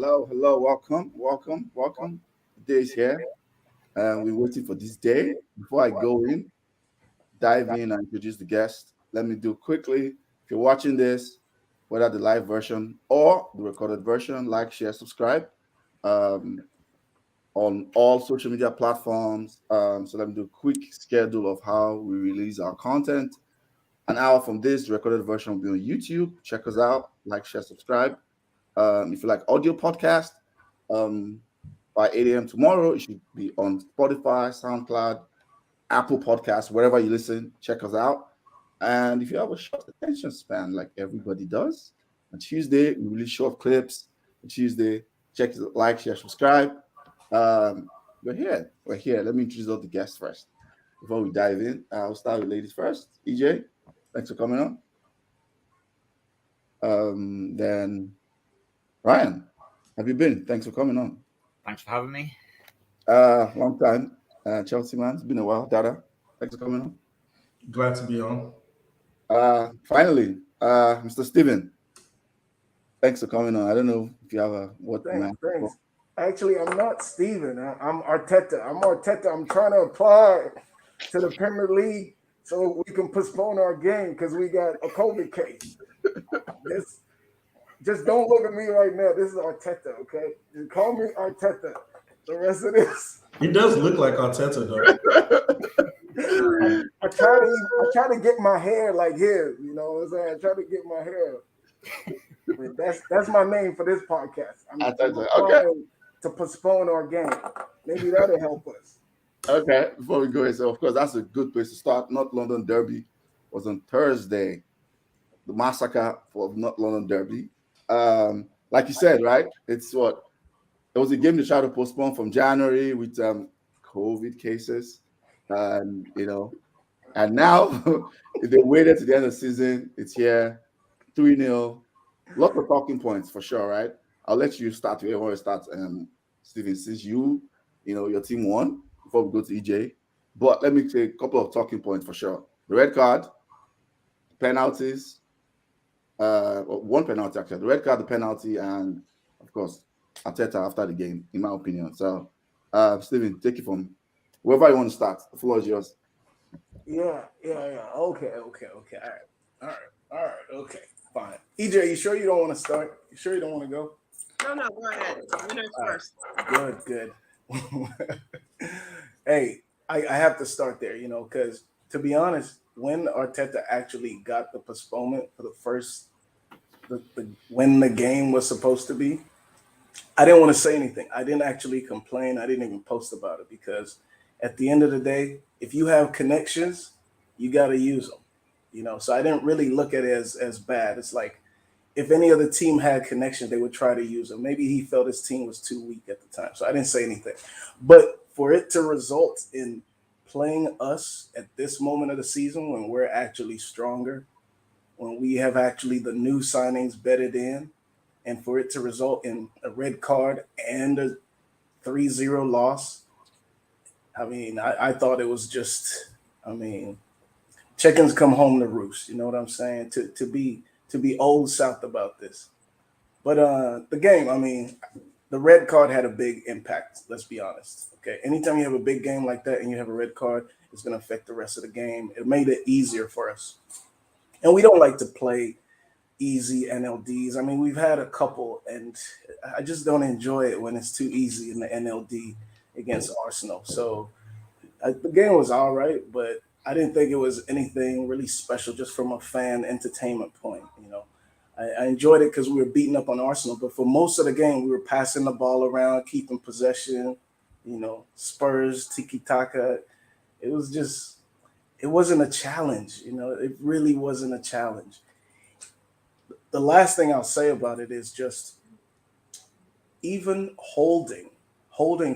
hello, welcome. The day is here, and we're waiting for this day. Before I go in, dive in and introduce the guest, let me do quickly. If you're watching this, whether the live version or the recorded version, like, share, subscribe um, on all social media platforms. So let me do a quick schedule of how we release our content. An hour from this, the recorded version will be on YouTube. Check us out, like, share, subscribe. If you like audio podcast, um, by 8 a.m. tomorrow, it should be on Spotify, SoundCloud, Apple Podcasts, wherever you listen. Check us out. And if you have a short attention span, like everybody does, on Tuesday, we release short clips. On Tuesday, check like, share, subscribe. We're here. We're here. Let me introduce all the guests first. Before we dive in, I'll start with ladies first. EJ, thanks for coming on. Then Ryan, have you been? Thanks for coming on. Thanks for having me. Long time. Chelsea man, it's been a while. Dada, thanks for coming on. Glad to be on. Finally, Mr. Steven, thanks for coming on. I don't know if you have a what. Thanks. Actually, I'm not Steven. I'm Arteta. I'm trying to apply to the Premier League so we can postpone our game because we got a COVID case. Just don't look at me right now. This is Arteta, okay? Just call me Arteta. The rest of this. He does look like Arteta, though. I try to get my hair like his, you know what I'm saying? I try to get my hair. That's my name for this podcast. I'm trying to postpone our game. Maybe that'll help us. Okay, before we go, so of course that's a good place to start. North London Derby was on Thursday. The massacre for North London Derby. Like you said, right? It was a game they tried to postpone from January with COVID cases, and and now if they waited to the end of the season, it's here, 3-0. Lots of talking points for sure, right? I'll let you start where you want to start, Stephen, since your team won before we go to EJ. But let me take a couple of talking points for sure. The red card, penalties. One penalty actually, the red card, the penalty, and of course Arteta after the game, in my opinion. So, Stephen, take it from wherever you want to start. The floor is yours. Yeah. Okay. All right. Okay, fine. EJ, you sure you don't want to start? You sure you don't want to go? No, go ahead. Winners first. Good. Hey, I have to start there, because to be honest, when Arteta actually got the postponement for the first, when the game was supposed to be, I didn't want to say anything. I didn't actually complain. I didn't even post about it because at the end of the day, if you have connections, you got to use them, So I didn't really look at it as bad. It's like if any other team had connections, they would try to use them. Maybe he felt his team was too weak at the time. So I didn't say anything. But for it to result in playing us at this moment of the season when we're actually stronger, when we have actually the new signings bedded in, and for it to result in a red card and a 3-0 loss, I thought it was just, chickens come home to roost. You know what I'm saying? To be old South about this. But the game, the red card had a big impact. Let's be honest. Okay, anytime you have a big game like that and you have a red card, it's going to affect the rest of the game. It made it easier for us. And we don't like to play easy NLDs. We've had a couple, and I just don't enjoy it when it's too easy in the NLD against Arsenal. So the game was all right, but I didn't think it was anything really special just from a fan entertainment point. I enjoyed it because we were beating up on Arsenal, but for most of the game, we were passing the ball around, keeping possession, Spurs, tiki-taka. It wasn't a challenge, it really wasn't a challenge. The last thing I'll say about it is just even holding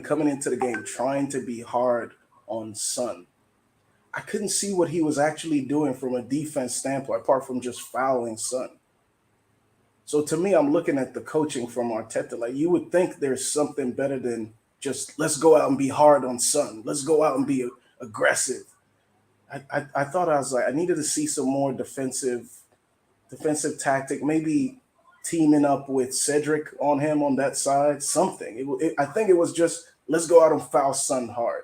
coming into the game, trying to be hard on Son. I couldn't see what he was actually doing from a defense standpoint, apart from just fouling Son. So to me, I'm looking at the coaching from Arteta. Like, you would think there's something better than just let's go out and be hard on Son. Let's go out and be aggressive. I thought I needed to see some more defensive tactic, maybe teaming up with Cedric on him on that side. Something. I think it was just let's go out and foul Son hard.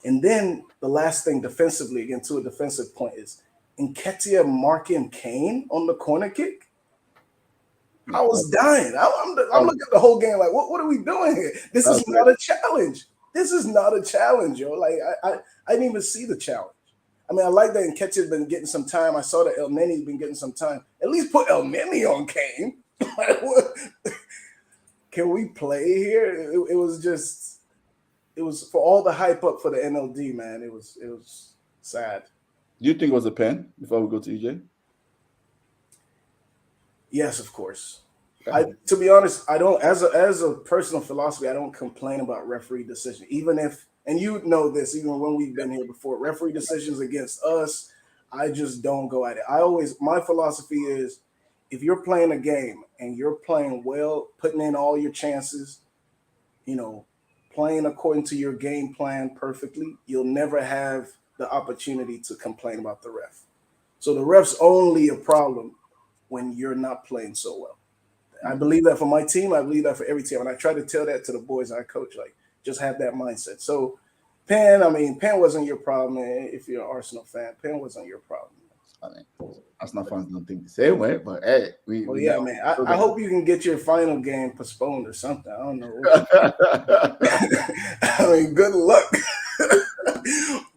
And then the last thing defensively, again to a defensive point, is Nketiah marking Kane on the corner kick. I was dying. I'm looking at the whole game like, what are we doing here? This is not a challenge. This is not a challenge, yo. Like I didn't even see the challenge. I mean, I like that Nketiah's been getting some time. I saw that El Neni's been getting some time. At least put El Neni on Kane. Can we play here? It was for all the hype up for the NLD, man. It was sad. Do you think it was a pen before we go to EJ? Yes, of course. To be honest, I don't. As a personal philosophy, I don't complain about referee decision, even if. And you know this, even when we've been here before, referee decisions against us, I just don't go at it. My philosophy is, if you're playing a game and you're playing well, putting in all your chances, playing according to your game plan perfectly, you'll never have the opportunity to complain about the ref. So the ref's only a problem when you're not playing so well. I believe that for my team. I believe that for every team. And I try to tell that to the boys I coach, like, just have that mindset. So Penn wasn't your problem, man. If you're an Arsenal fan, Penn wasn't your problem. I mean, Arsenal fans don't think the same way, but hey, man. I hope you can get your final game postponed or something. I don't know. I mean, good luck.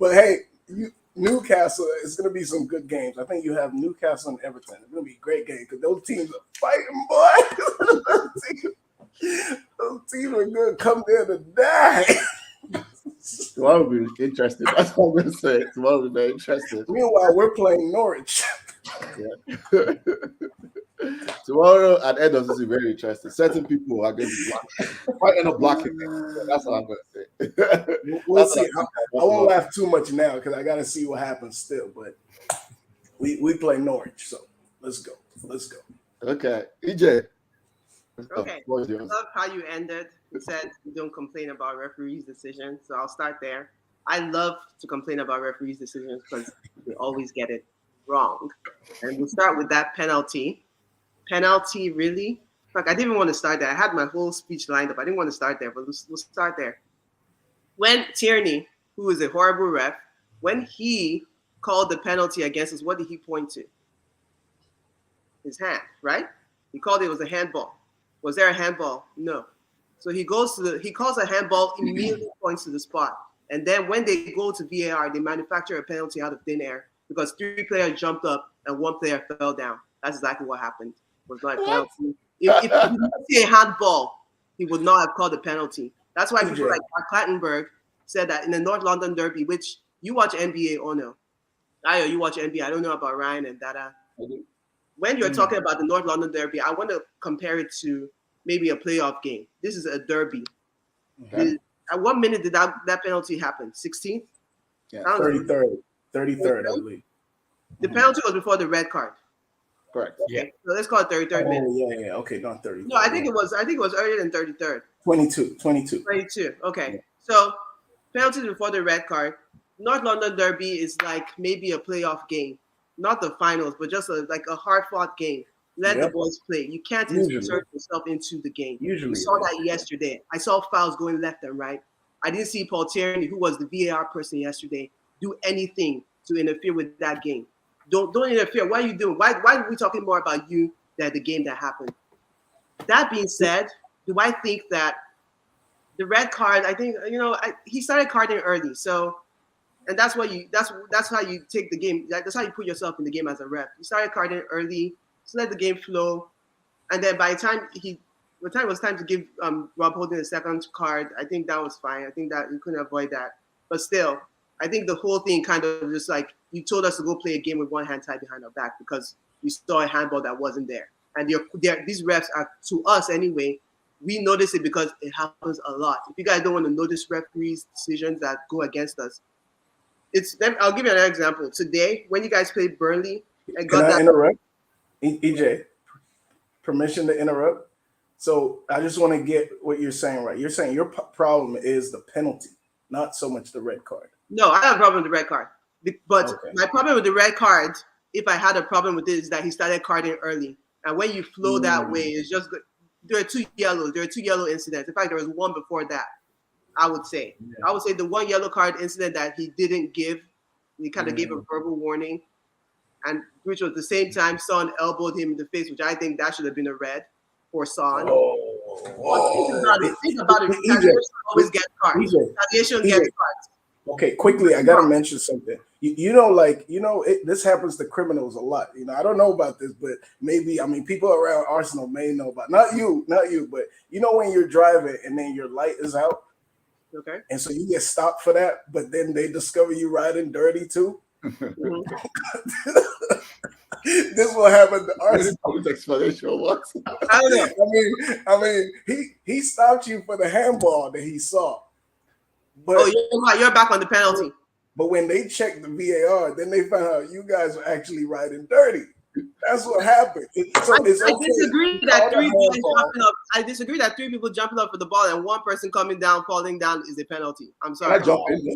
But hey, Newcastle, it's going to be some good games. I think you have Newcastle and Everton. It's going to be a great game because those teams are fighting, boy. Those teams are going to come there to die. Tomorrow will be interesting. That's what I'm going to say. Tomorrow will be very interesting. Meanwhile, we're playing Norwich. Yeah. Tomorrow at the end of this is very interesting. Certain people are going to be blocking. Might end up blocking. That's what I'm going to say. We'll see. I won't laugh too much now because I got to see what happens still. But we play Norwich, so let's go. Okay, EJ. Okay. I love how you ended. You said you don't complain about referees' decisions, so I'll start there. I love to complain about referees' decisions because they always get it wrong. And we'll start with that penalty. Penalty, really? Like, I didn't even want to start there. I had my whole speech lined up. I didn't want to start there, but we'll start there. When Tierney, who is a horrible ref, when he called the penalty against us, what did he point to? His hand, right? He called it was a handball. Was there a handball? No. So he calls a handball, immediately points to the spot. And then when they go to VAR, they manufacture a penalty out of thin air because 3 players jumped up and 1 player fell down. That's exactly what happened. It was not a penalty. If he didn't see a handball, he would not have called a penalty. That's why people like Mark Clattenburg said that in the North London Derby, which you watch NBA or no? Ayo, you watch NBA. I don't know about Ryan and Dada. When you're talking about the North London Derby, I want to compare it to maybe a playoff game. This is a derby. Okay. At what minute did that penalty happen? 16th? Yeah, 33rd, I believe. The penalty was before the red card. Correct. Okay. So let's call it 33rd minute. Yeah. Okay, not 30. No, I think it was earlier than 33rd. 22. Okay. Yeah. So penalty before the red card. North London Derby is like maybe a playoff game. Not the finals, but just like a hard-fought game. Let the boys play. You can't insert yourself into the game. Usually, we saw that yesterday. I saw fouls going left and right. I didn't see Paul Tierney, who was the VAR person yesterday, do anything to interfere with that game. Don't interfere. What are you doing? Why are we talking more about you than the game that happened? That being said, do I think that the red card? I think he started carding early, so. And that's how you take the game. That's how you put yourself in the game as a ref. You started carding early, so let the game flow, and then by the time it was time to give Rob Holding a second card, I think that was fine. I think that you couldn't avoid that. But still, I think the whole thing kind of just like you told us to go play a game with one hand tied behind our back because you saw a handball that wasn't there. And these refs are, to us anyway, we notice it because it happens a lot. If you guys don't want to notice referees' decisions that go against us, I'll give you an example. Today, when you guys played Burnley, Can I interrupt? EJ, permission to interrupt. So I just want to get what you're saying right. You're saying your problem is the penalty, not so much the red card. No, I have a problem with the red card. But my problem with the red card, if I had a problem with it, is that he started carding early. And when you flow that way, it's just good. There are two yellows. There are two yellow incidents. In fact, there was one before that. I would say the one yellow card incident that he didn't give. He kind of gave a verbal warning, and which was the same time Son elbowed him in the face, which I think that should have been a red for Son. Think about it. Retaliation always gets cards. Retaliation gets cards. Okay, quickly, I gotta mention something. This happens to criminals a lot. I don't know about this, but maybe, people around Arsenal may know about. Not you, but when you're driving and then your light is out, okay, and so you get stopped for that, but then they discover you riding dirty too. This will happen to Arsenal. Explanation what? I don't know. He stopped you for the handball that he saw. But you're back on the penalty. But when they checked the VAR, then they found out you guys were actually riding dirty. That's what happened. I disagree that three people jumping up for the ball and one person coming down, falling down is a penalty. I'm sorry. Can I jump in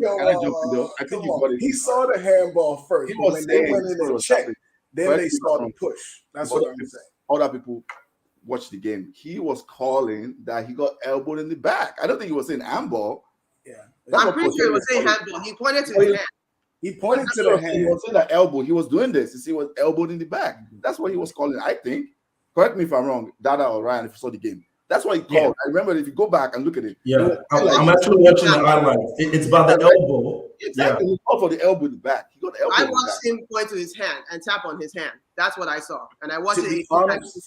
though? I think you got it. He saw the handball first. But when they went in and checked, then they saw the push. That's what I'm saying. Other people watched the game. He was calling that he got elbowed in the back. I don't think he was saying handball. Yeah. I'm pretty sure it was saying handball. He pointed to his hand. He pointed to the hand. He was saying that elbow. He was doing this. You see, he was elbowed in the back. That's what he was calling, I think. Correct me if I'm wrong, Dada or Ryan, if you saw the game. That's what he called. Yeah. I remember if you go back and look at it. Yeah, I'm actually watching the highlights. It's about the elbow. Exactly. Yeah. He called for the elbow in the back. He got the elbow. I watched him point to his hand and tap on his hand. That's what I saw. And I watched it this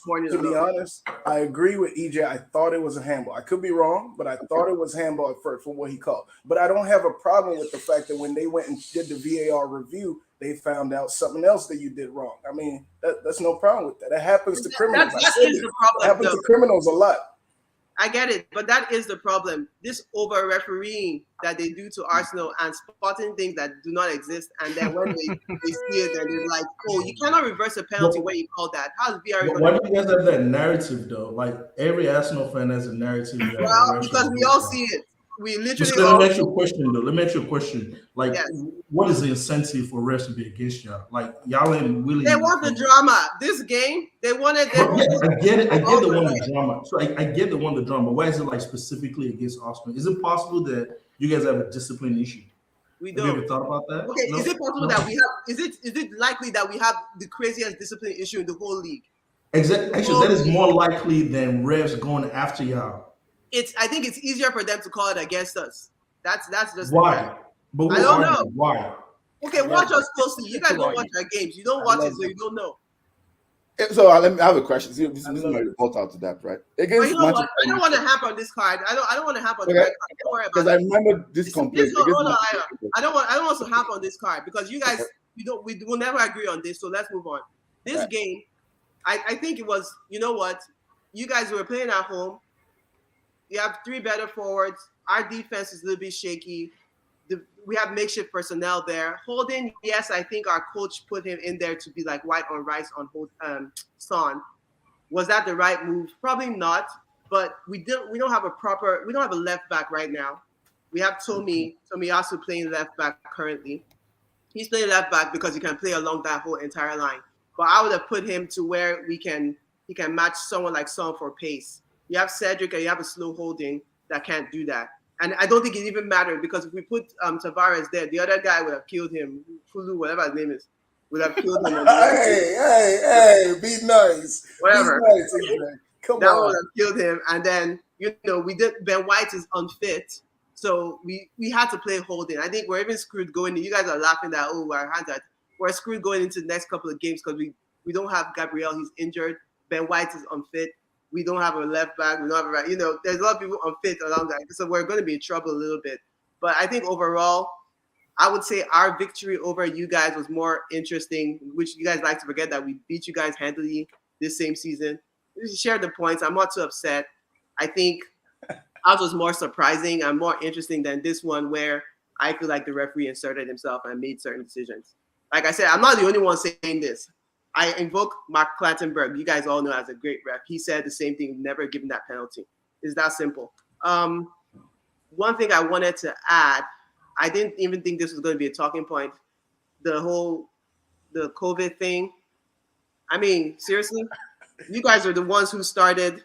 morning. To be honest, I agree with EJ. I thought it was a handball. I could be wrong, but I thought it was handball at first for what he called. But I don't have a problem with the fact that when they went and did the VAR review, they found out something else that you did wrong. I mean, that's no problem with that. That happens to criminals. That is the problem. It happens to criminals a lot. I get it, but that is the problem. This over refereeing that they do to Arsenal and spotting things that do not exist, and then when they see it, and they're like, "Oh, you cannot reverse a penalty when you call that." How's VR? Why do you guys have that narrative though? Like every Arsenal fan has a narrative. Well, because we all see it. We literally. So let me ask you a question though. Let me ask you a question. Like, what is the incentive for refs to be against y'all? Like, y'all ain't willing. They want the drama. This game, they wanted. I get it. I get the one the drama. So I get the one the drama. Why is it like specifically against Arsenal? Is it possible that you guys have a discipline issue? We don't. Have you ever thought about that? Okay, no? Is it possible that we have? Is it likely that we have the craziest discipline issue in the whole league? Exactly. Actually, that is more likely than refs going after y'all. I think it's easier for them to call it against us. That's just why. But I don't know why. Okay, watch us closely. You guys don't watch our games. You don't watch it, so you don't know. So let me have a question. See, this is my report out to that, right? Against you know what? I don't want to hap on this card. I don't want to hap on the red card. Don't worry about it. Because I remember this complaint. I don't want to hap on this card because you guys we will never agree on this. So let's move on. This game, I think it was. You know what? You guys were playing at home. We have three better forwards. Our defense is a little bit shaky. We have makeshift personnel there. Holding, yes, I think our coach put him in there to be like white on rice on Son. Was that the right move? Probably not. But we don't have a left back right now. We have Tomiyasu playing left back currently. He's playing left back because he can play along that whole entire line. But I would have put him to where he can match someone like Son for pace. You have Cedric and you have a slow Holding that can't do that. And I don't think it even mattered because if we put Tavares there, the other guy would have killed him. Fulu, whatever his name is, would have killed him. Hey, be nice. Whatever. Be nice, come that on. would have killed him. And then, we did. Ben White is unfit. So we had to play Holding. I think we're even screwed going in. You guys are laughing that, we're screwed going into the next couple of games because we don't have Gabriel. He's injured. Ben White is unfit. We don't have a left back. We don't have a right. There's a lot of people unfit along that. So we're going to be in trouble a little bit. But I think overall, I would say our victory over you guys was more interesting, which you guys like to forget that we beat you guys handily this same season. We shared the points. I'm not too upset. I think ours was more surprising and more interesting than this one where I feel like the referee inserted himself and made certain decisions. Like I said, I'm not the only one saying this. I invoke Mark Clattenburg. You guys all know as a great ref. He said the same thing, never given that penalty. It's that simple. One thing I wanted to add, I didn't even think this was going to be a talking point. The COVID thing. I mean, seriously, You guys are the ones who started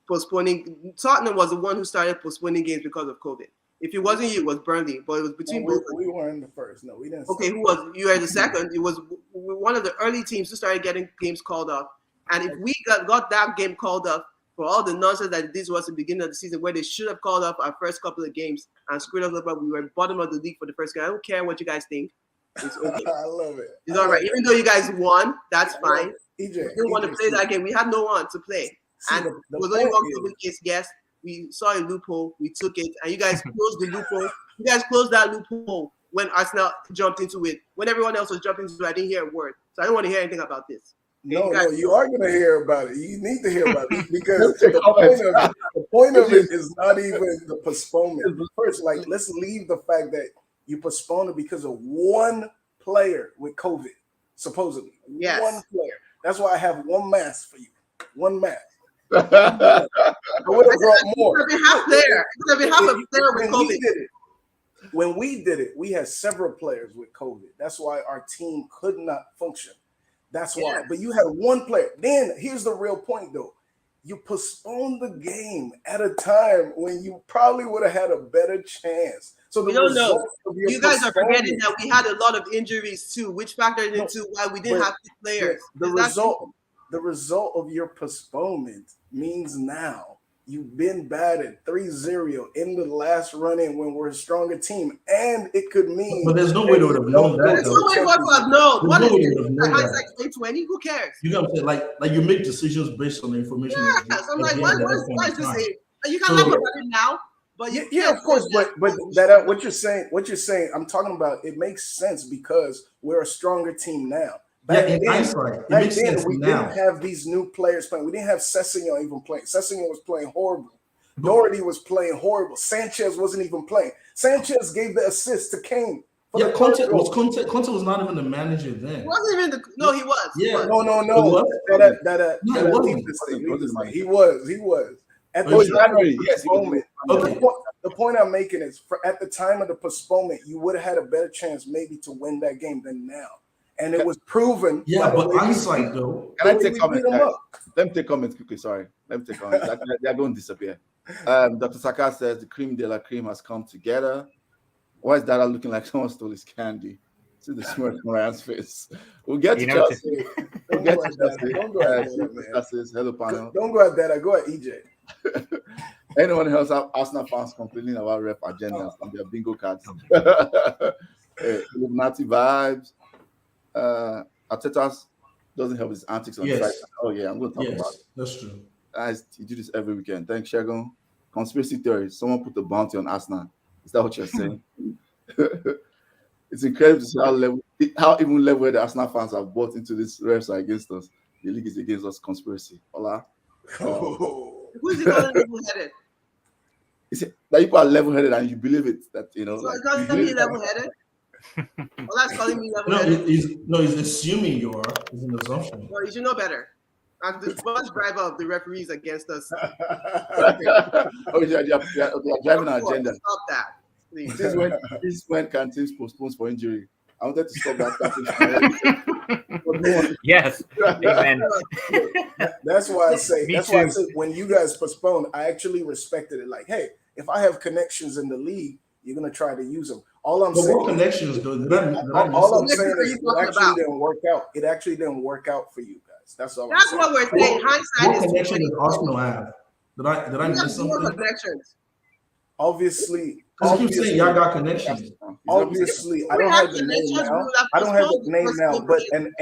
postponing. Tottenham was the one who started postponing games because of COVID. If it wasn't you, it was Burnley. But it was between both. We weren't the first. No, we didn't. Okay, who was? You were the second. It was one of the early teams who started getting games called off. And if we got that game called off for all the nonsense that this was at the beginning of the season, where they should have called off our first couple of games and screwed us up, but we were bottom of the league for the first game. I don't care what you guys think. It's okay. I love it. It's all right. Even though you guys won, that's fine. EJ, we didn't want to play that game. We had no one to play. And it was only one COVID case, yes. We saw a loophole. We took it. And you guys closed the loophole. You guys closed that loophole when Arsenal jumped into it. When everyone else was jumping into it, I didn't hear a word. So I don't want to hear anything about this. No, you are going to hear about it. You need to hear about it because the point of it is not even the postponement. First, like, let's leave the fact that you postponed it because of one player with COVID, supposedly. Yes. One player. That's why I have one mask for you. One mask. I would have brought more. It could have been half a player with COVID. When we did it, we had several players with COVID. That's why our team could not function. That's why. But you had one player. Then here's the real point, though. You postponed the game at a time when you probably would have had a better chance. So we don't know. You guys are forgetting that we had a lot of injuries too, which factored into why we didn't have two players. The result of your postponement means now you've been battered 3-0 in the last run-in when we're a stronger team, and it could mean. But there's no way to have known that. There's no way to have known. What is it? Hindsight 2020? Who cares? You know what I'm saying? Like you make decisions based on the information. Yes, I'm like, why is this it? You can laugh about it now. But yeah, of course. But that what you're saying, I'm talking about. It makes sense because we're a stronger team now. Back then, we didn't have these new players playing. We didn't have Sessegnon even playing. Sessegnon was playing horrible. Doherty was playing horrible. Sanchez wasn't even playing. Sanchez gave the assist to Kane. Yeah, Conte was not even the manager then. He wasn't even no, he was. Yeah, no. He was. At the moment. Okay. The point I'm making is, at the time of the postponement, you would have had a better chance maybe to win that game than now. And it was proven. Yeah, but hindsight, though. Can I take comments? Let me take comments quickly. Sorry. Let me take comments. They're going to disappear. Dr. Saka says the cream de la cream has come together. Why is Dada looking like someone stole his candy? See the smirk on Ryan's face. We'll get to Chelsea. We'll get to Chelsea. Don't go at that, hello, panel. Don't go at that. Go at EJ. Anyone else have Arsenal fans complaining about ref agendas on their bingo cards? Illuminati vibes. Arteta doesn't help his antics on the side. Oh yeah, I'm going to talk about it. That's true. Guys, you do this every weekend. Thanks, Shagun. Conspiracy theory. Someone put a bounty on Arsenal. Is that what you're saying? It's incredible to see how even level the Arsenal fans have bought into this refs are against us. The league is against us. Conspiracy. Hola. Who's the other level-headed? Is it that you are level-headed and you believe it? That So it's not be level-headed. Well, that's calling me level-headed. He's assuming you are. It's an assumption. Well, you should know better. And the bus driver of the referees against us. You're driving our agenda. Stop that, please. This when canteens postpones for injury. I wanted to stop that. Yes. Amen. That's why I say. That's why I said when you guys postpone, I actually respected it. Like, hey, if I have connections in the league, you're gonna try to use them. All I'm saying. What connections though? All I'm saying is it actually didn't work out. It actually didn't work out for you guys. That's all. That's what we're saying. Hindsight is. What connection does Arsenal have? Did I miss something? Connections. Obviously. Because you keep saying y'all got connections. Obviously, I don't have the name now. I don't have the name now, but an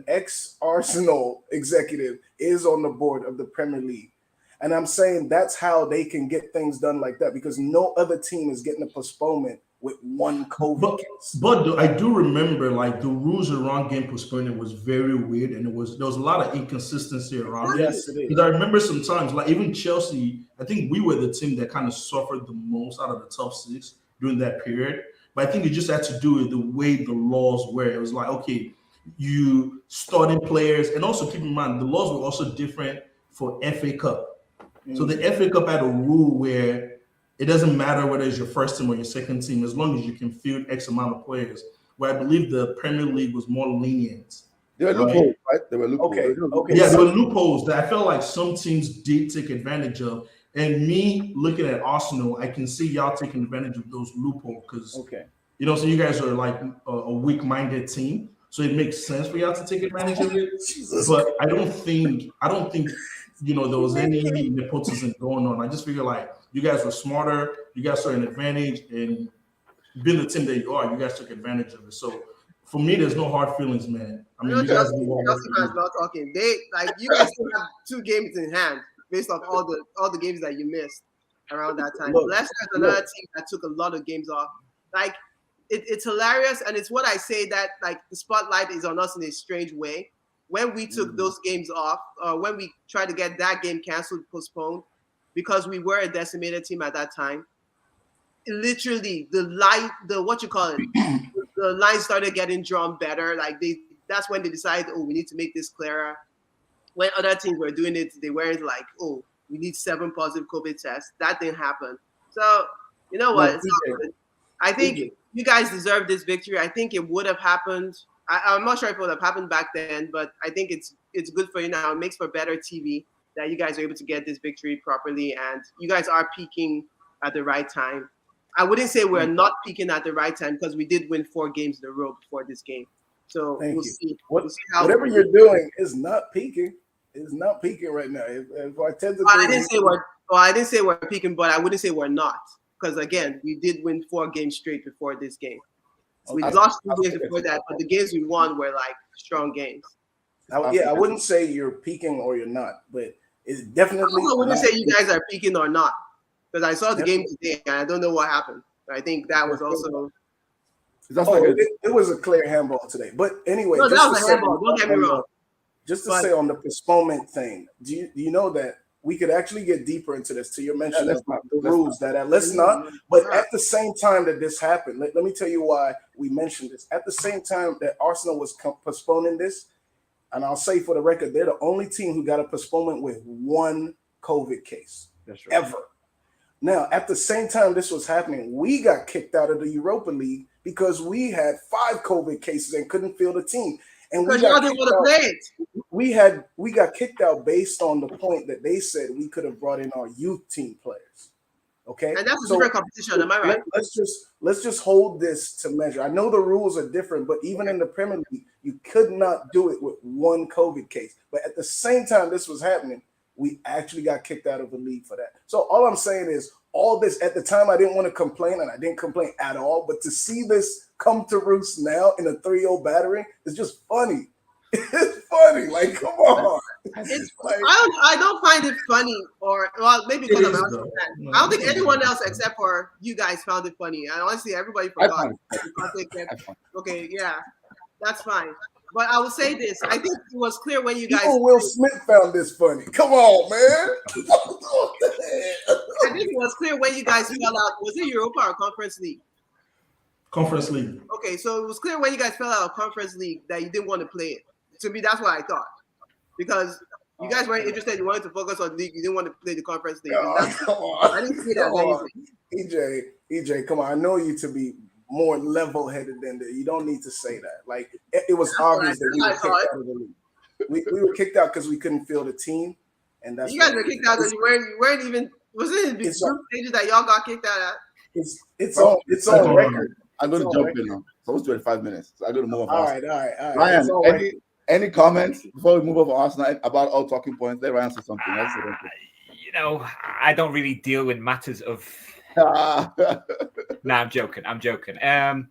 ex Arsenal executive is on the board of the Premier League. And I'm saying that's how they can get things done like that, because no other team is getting a postponement with one COVID case. But I do remember, like, the rules around game postponement was very weird, and there was a lot of inconsistency around it. Yes, it is. Because I remember sometimes, like, even Chelsea, I think we were the team that kind of suffered the most out of the top six during that period. But I think it just had to do with the way the laws were. It was like, okay, you starting players, and also keep in mind, the laws were also different for FA Cup. So the FA Cup had a rule where it doesn't matter whether it's your first team or your second team, as long as you can field X amount of players. Where I believe the Premier League was more lenient There were loopholes, right? There were loopholes. Okay. Yeah, there were loopholes that I felt like some teams did take advantage of. And me looking at Arsenal, I can see y'all taking advantage of those loopholes because, so you guys are like a weak-minded team. So it makes sense for y'all to take advantage of it. But I don't think, there was any nepotism going on. I just figure like you guys were smarter, you guys saw an advantage, and being the team that you are, you guys took advantage of it. So for me, there's no hard feelings, man. I mean, you guys do what Chelsea fans not talking. You guys still have 2 games in hand based off all the games that you missed around that time. Leicester's another team that took a lot of games off. Like it's hilarious, and it's what I say that like the spotlight is on us in a strange way. When we took those games off, when we tried to get that game canceled, postponed, because we were a decimated team at that time. Literally, the line started getting drawn better. Like that's when they decided, we need to make this clearer. When other teams were doing it, they weren't like, we need 7 positive COVID tests. That didn't happen. So you know what? I think you guys deserve this victory. I think it would have happened. I'm not sure if it would have happened back then, but I think it's good for you now. It makes for better TV that you guys are able to get this victory properly, and you guys are peaking at the right time. I wouldn't say we're not peaking at the right time because we did win 4 games in a row before this game. So we'll see. We'll see how whatever you're doing is not peaking. It's not peaking right now. I didn't say we're peaking, but I wouldn't say we're not. Because again, we did win 4 games straight before this game. We lost 2 games before that, but the games we won were like strong games. I wouldn't say you're peaking or you're not, but it's definitely. I wouldn't say you guys are peaking or not, because I saw the game today and I don't know what happened. I think that was also. It was a clear handball today, but anyway. No, that was a handball. Don't get me wrong. Just to say on the postponement thing, do you know that we could actually get deeper into this? To your mention of the rules let's not. But at the same time that this happened, let me tell you why we mentioned this. At the same time that Arsenal was postponing this, and I'll say for the record, they're the only team who got a postponement with 1 COVID case ever. Now, at the same time this was happening, we got kicked out of the Europa League because we had 5 COVID cases and couldn't field a team. And because y'all didn't want to play it. We got kicked out based on the point that they said we could have brought in our youth team players. Okay, and that's a different competition. Am I right? Let's just hold this to measure. I know the rules are different, but even in the Premier League, you could not do it with 1 COVID case. But at the same time this was happening, we actually got kicked out of the league for that. So all I'm saying is all this at the time I didn't want to complain, and I didn't complain at all. But to see this come to roost now in a 3-0 battery is just funny. It's funny. Like, come on. I don't find it funny, maybe because I'm a fan. I don't think anyone else except for you guys found it funny. And honestly, everybody forgot. Okay, yeah, that's fine. But I will say this: I think it was clear when you guys. Even Will Smith found this funny. Come on, man. I think it was clear when you guys fell out. Was it Europa or Conference League? Conference League. Okay, so it was clear when you guys fell out of Conference League that you didn't want to play it. To me, that's what I thought. Because you guys weren't interested. You wanted to focus on league. You didn't want to play the Conference League. I didn't see that as anything. EJ, come on. I know you to be more level-headed than that. You don't need to say that. Like, it was obvious that we were kicked out of the league. We were kicked out because we couldn't field a team. And that's you guys were kicked out because you weren't even. Was it in the group stages that y'all got kicked out at? It's on record. I'm going to jump in now. So it's 25 minutes. So I'm going to move on. All right. Ryan, any comments before we move over to Arsenal about all talking points? Let Ryan say something. I don't really deal with matters of. No, I'm joking. I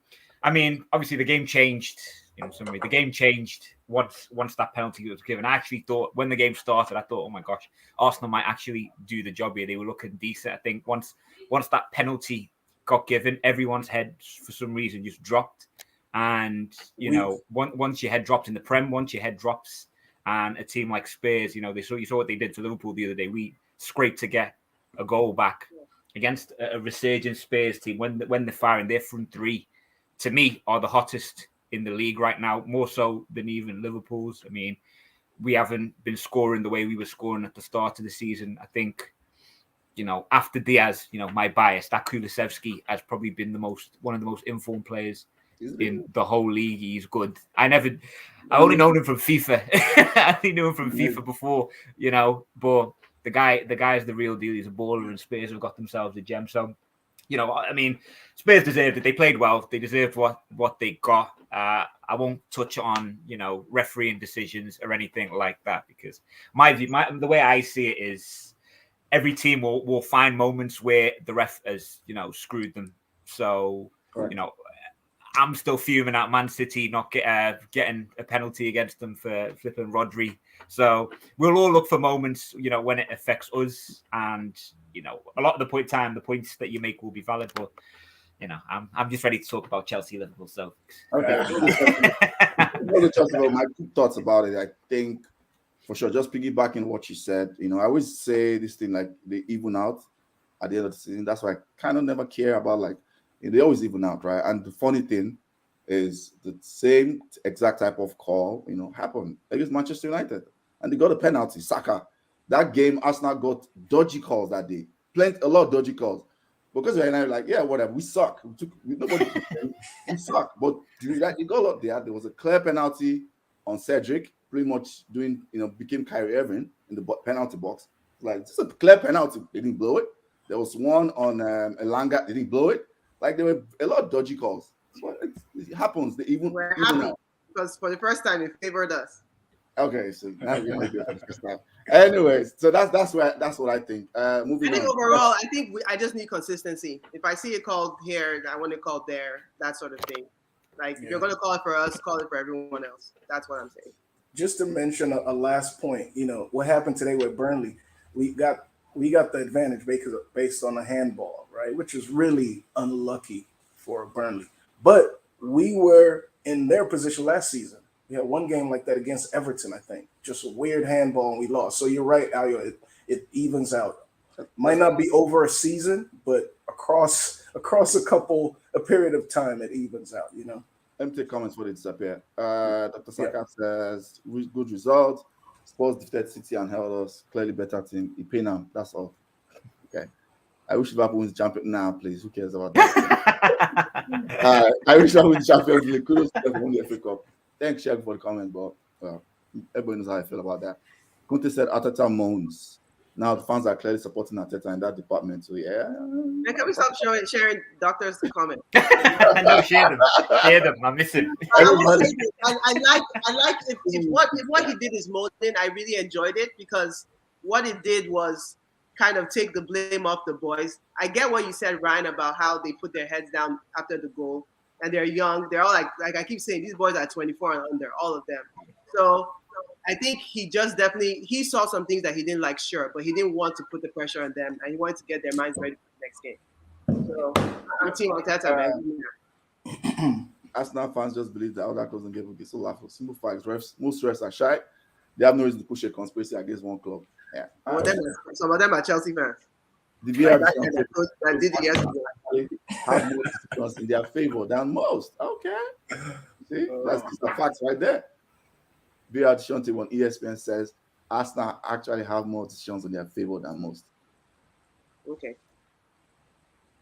mean, obviously the game changed. The game changed once that penalty was given. I actually thought when the game started, oh my gosh, Arsenal might actually do the job here. They were looking decent. I think once that penalty got given, everyone's head for some reason just dropped. And once your head drops in the Prem, once your head drops, and a team like Spurs, you saw what they did to Liverpool the other day. We scraped to get a goal back against a resurgent Spurs team. When they're firing, their front 3, to me, are the hottest in the league right now, more so than even Liverpool's. I mean, we haven't been scoring the way we were scoring at the start of the season. I think, after Diaz, my bias, that Kulusevski has probably been one of the most informed players in the whole league. He's good. I only known him from FIFA. I only knew him from FIFA before, but the guy is the real deal. He's a baller, and Spurs have got themselves a gem. So, I mean, Spurs deserved it. They played well. They deserved what they got. I won't touch on, refereeing decisions or anything like that, because the way I see it is every team will find moments where the ref has, screwed them. So, Correct. I'm still fuming at Man City not getting a penalty against them for flipping Rodri. So we'll all look for moments, when it affects us, and a lot of the points that you make will be valid. But I'm just ready to talk about Chelsea, Liverpool. So okay, my thoughts about it. I think for sure, just piggybacking what you said. I always say this thing like they even out at the end of the season. That's why I kind of never care about they always even out, right? And the funny thing is the same exact type of call, happened against Manchester United. And they got a penalty, Saka. That game, Arsenal got dodgy calls that day. A lot of dodgy calls. Because we're like, yeah, whatever, we suck. Nobody we suck. But you got a lot there. There was a clear penalty on Cedric, pretty much became Kyrie Irving in the penalty box. Like, this is a clear penalty. They didn't blow it. There was one on Elanga. They didn't blow it. Like, there were a lot of dodgy calls. So it happens. We're happy because for the first time it favored us. Okay, so that's for the first time. Anyways, so that's what I think. Moving on. Overall, I think I just need consistency. If I see it called here, I want it called there. That sort of thing. Like, if you're going to call it for us, call it for everyone else. That's what I'm saying. Just to mention a last point, what happened today with Burnley, we got the advantage based on a handball, right? Which is really unlucky for Burnley. But we were in their position last season. We had one game like that against Everton, I think. Just a weird handball and we lost. So you're right, Ayo. It evens out. Might not be over a season, but across a period of time, it evens out, Let me take comments for this up here. Dr. Saka says, good result. Spurs defeated City and held us. Clearly better team. Ipenam, that's all. Okay. I wish Liverpool wins the champion now, please. Who cares about that? I wish Liverpool wins the Champions League. Kudos to them won the FA Cup. Thanks, Shaq, for the comment, but everybody knows how I feel about that. Conte said Arteta moans. Now the fans are clearly supporting Arteta in that department. So yeah. And can we stop sharing doctors' comments? No, share them. I miss him. I like if what he did is molding. I really enjoyed it because what it did was kind of take the blame off the boys. I get what you said, Ryan, about how they put their heads down after the goal, and they're young. They're all like I keep saying, these boys are 24 and under, all of them. So I think he saw some things that he didn't like, sure, but he didn't want to put the pressure on them, and he wanted to get their minds ready for the next game. So I'm team Arteta, man. Arsenal fans just believe that other doesn't give a so laughable. Simple facts. Most refs are shy. They have no reason to push a conspiracy against one club. Yeah. Some of them are Chelsea fans. The VR did it yesterday. Have more decisions in their favor than most. Okay. See, that's the facts right there. VR Shante on ESPN says Arsenal actually have more decisions in their favor than most. Okay.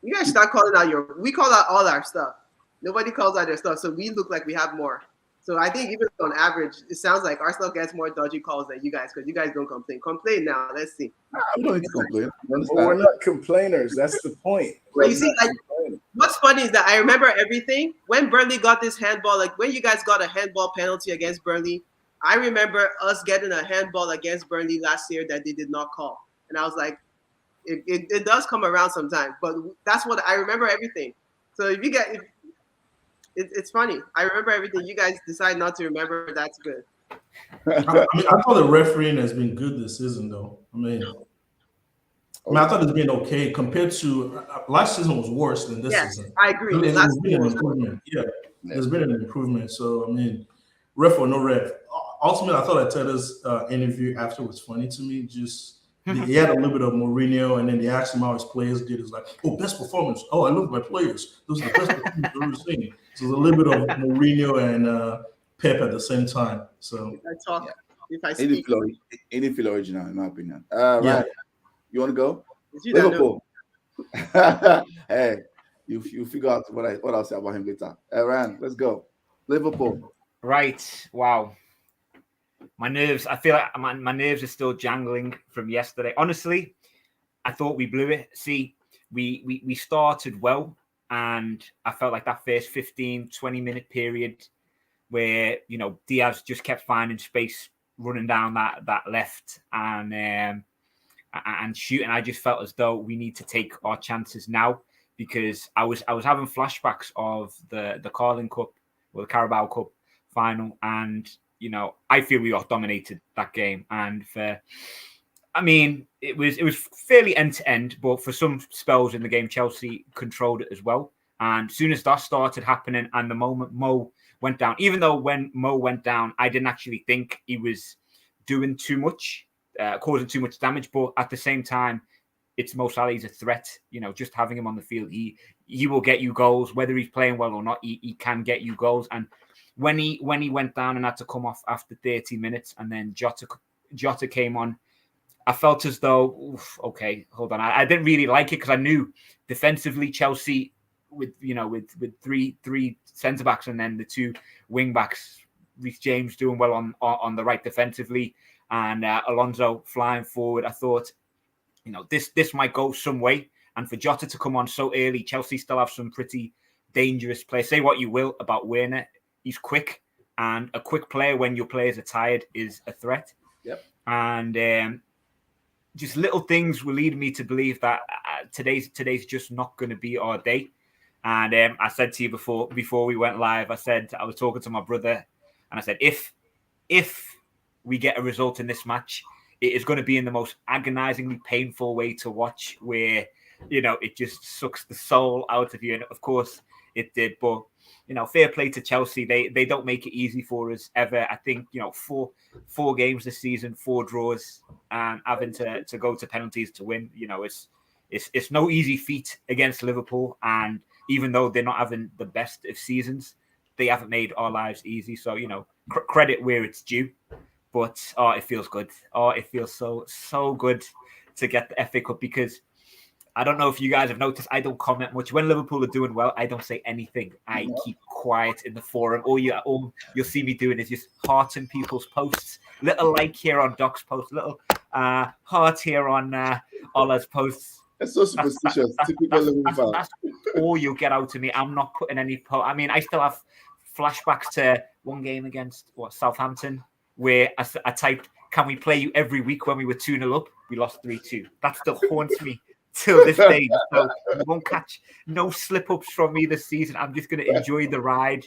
You guys start calling out we call out all our stuff. Nobody calls out their stuff, so we look like we have more. So I think even on average, it sounds like Arsenal gets more dodgy calls than you guys because you guys don't complain. Complain now. Let's see. We don't need to complain. Well, we're not complainers. That's the point. But you see, what's funny is that I remember everything. When Burnley got this handball, like when you guys got a handball penalty against Burnley, I remember us getting a handball against Burnley last year that they did not call. And I was like, it does come around sometimes. But that's what I remember everything. So if you get... It's funny. I remember everything. You guys decide not to remember. That's good. I thought the refereeing has been good this season, though. I thought it's been okay compared to last season was worse than this season. I agree. There's been an improvement. Yeah, there's been an improvement. So ref or no ref. Ultimately, I thought Arteta's interview after was funny to me. Just he had a little bit of Mourinho, and then they asked him how his players did. It's like, best performance. Oh, I love my players. Those are the best performances I've ever seen. So there's a little bit of Mourinho and Pep at the same time. So if I speak, any feel original, in my opinion. Right. You want to go? You Liverpool. Hey, You figure out what I'll say about him later. Aaron, let's go. Liverpool. Right. Wow. My nerves. I feel like my nerves are still jangling from yesterday. Honestly, I thought we blew it. See, we started well, and I felt like that first 15, 20-minute period where, you know, Diaz just kept finding space, running down that left and shooting. I just felt as though we need to take our chances now, because I was having flashbacks of the Carling Cup or the Carabao Cup final, and you know, I feel we dominated that game. And I mean, it was fairly end to end, but for some spells in the game, Chelsea controlled it as well. And as soon as that started happening, and the moment Mo went down, even though when Mo went down, I didn't actually think he was doing too much, causing too much damage. But at the same time, it's Mo Salah. He's a threat. You know, just having him on the field, he will get you goals, whether he's playing well or not. He can get you goals. And when he went down and had to come off after 30 minutes, and then Jota came on, I felt as though, okay, hold on. I didn't really like it, because I knew defensively Chelsea, with three centre backs and then the two wing backs, Reece James doing well on the right defensively, and Alonso flying forward. I thought, you know, this might go some way. And for Jota to come on so early, Chelsea still have some pretty dangerous players. Say what you will about Werner, he's quick, and a quick player when your players are tired is a threat. Yep. And just little things were leading me to believe that today's just not going to be our day. And I said to you before we went live, I was talking to my brother, and I said, if we get a result in this match, it is going to be in the most agonizingly painful way to watch, where, you know, it just sucks the soul out of you. And of course it did. But, you know, fair play to Chelsea. They don't make it easy for us ever. I think, you know, four games this season, 4 draws, and having to go to penalties to win. You know, it's no easy feat against Liverpool. And even though they're not having the best of seasons, they haven't made our lives easy. So, you know, credit where it's due. But it feels good. It feels so good to get the FA Cup, because I don't know if you guys have noticed, I don't comment much. When Liverpool are doing well, I don't say anything. I keep quiet in the forum. All you'll see me doing is just hearting people's posts. Little like here on Doc's post, little heart here on Ola's posts. That's so superstitious. That's all you'll get out of me. I'm not putting any I mean, I still have flashbacks to one game against Southampton, where I typed, "Can we play you every week?" when we were 2-0 up. We lost 3-2. That still haunts me till this day. So you won't catch no slip-ups from me this season. I'm just going to enjoy the ride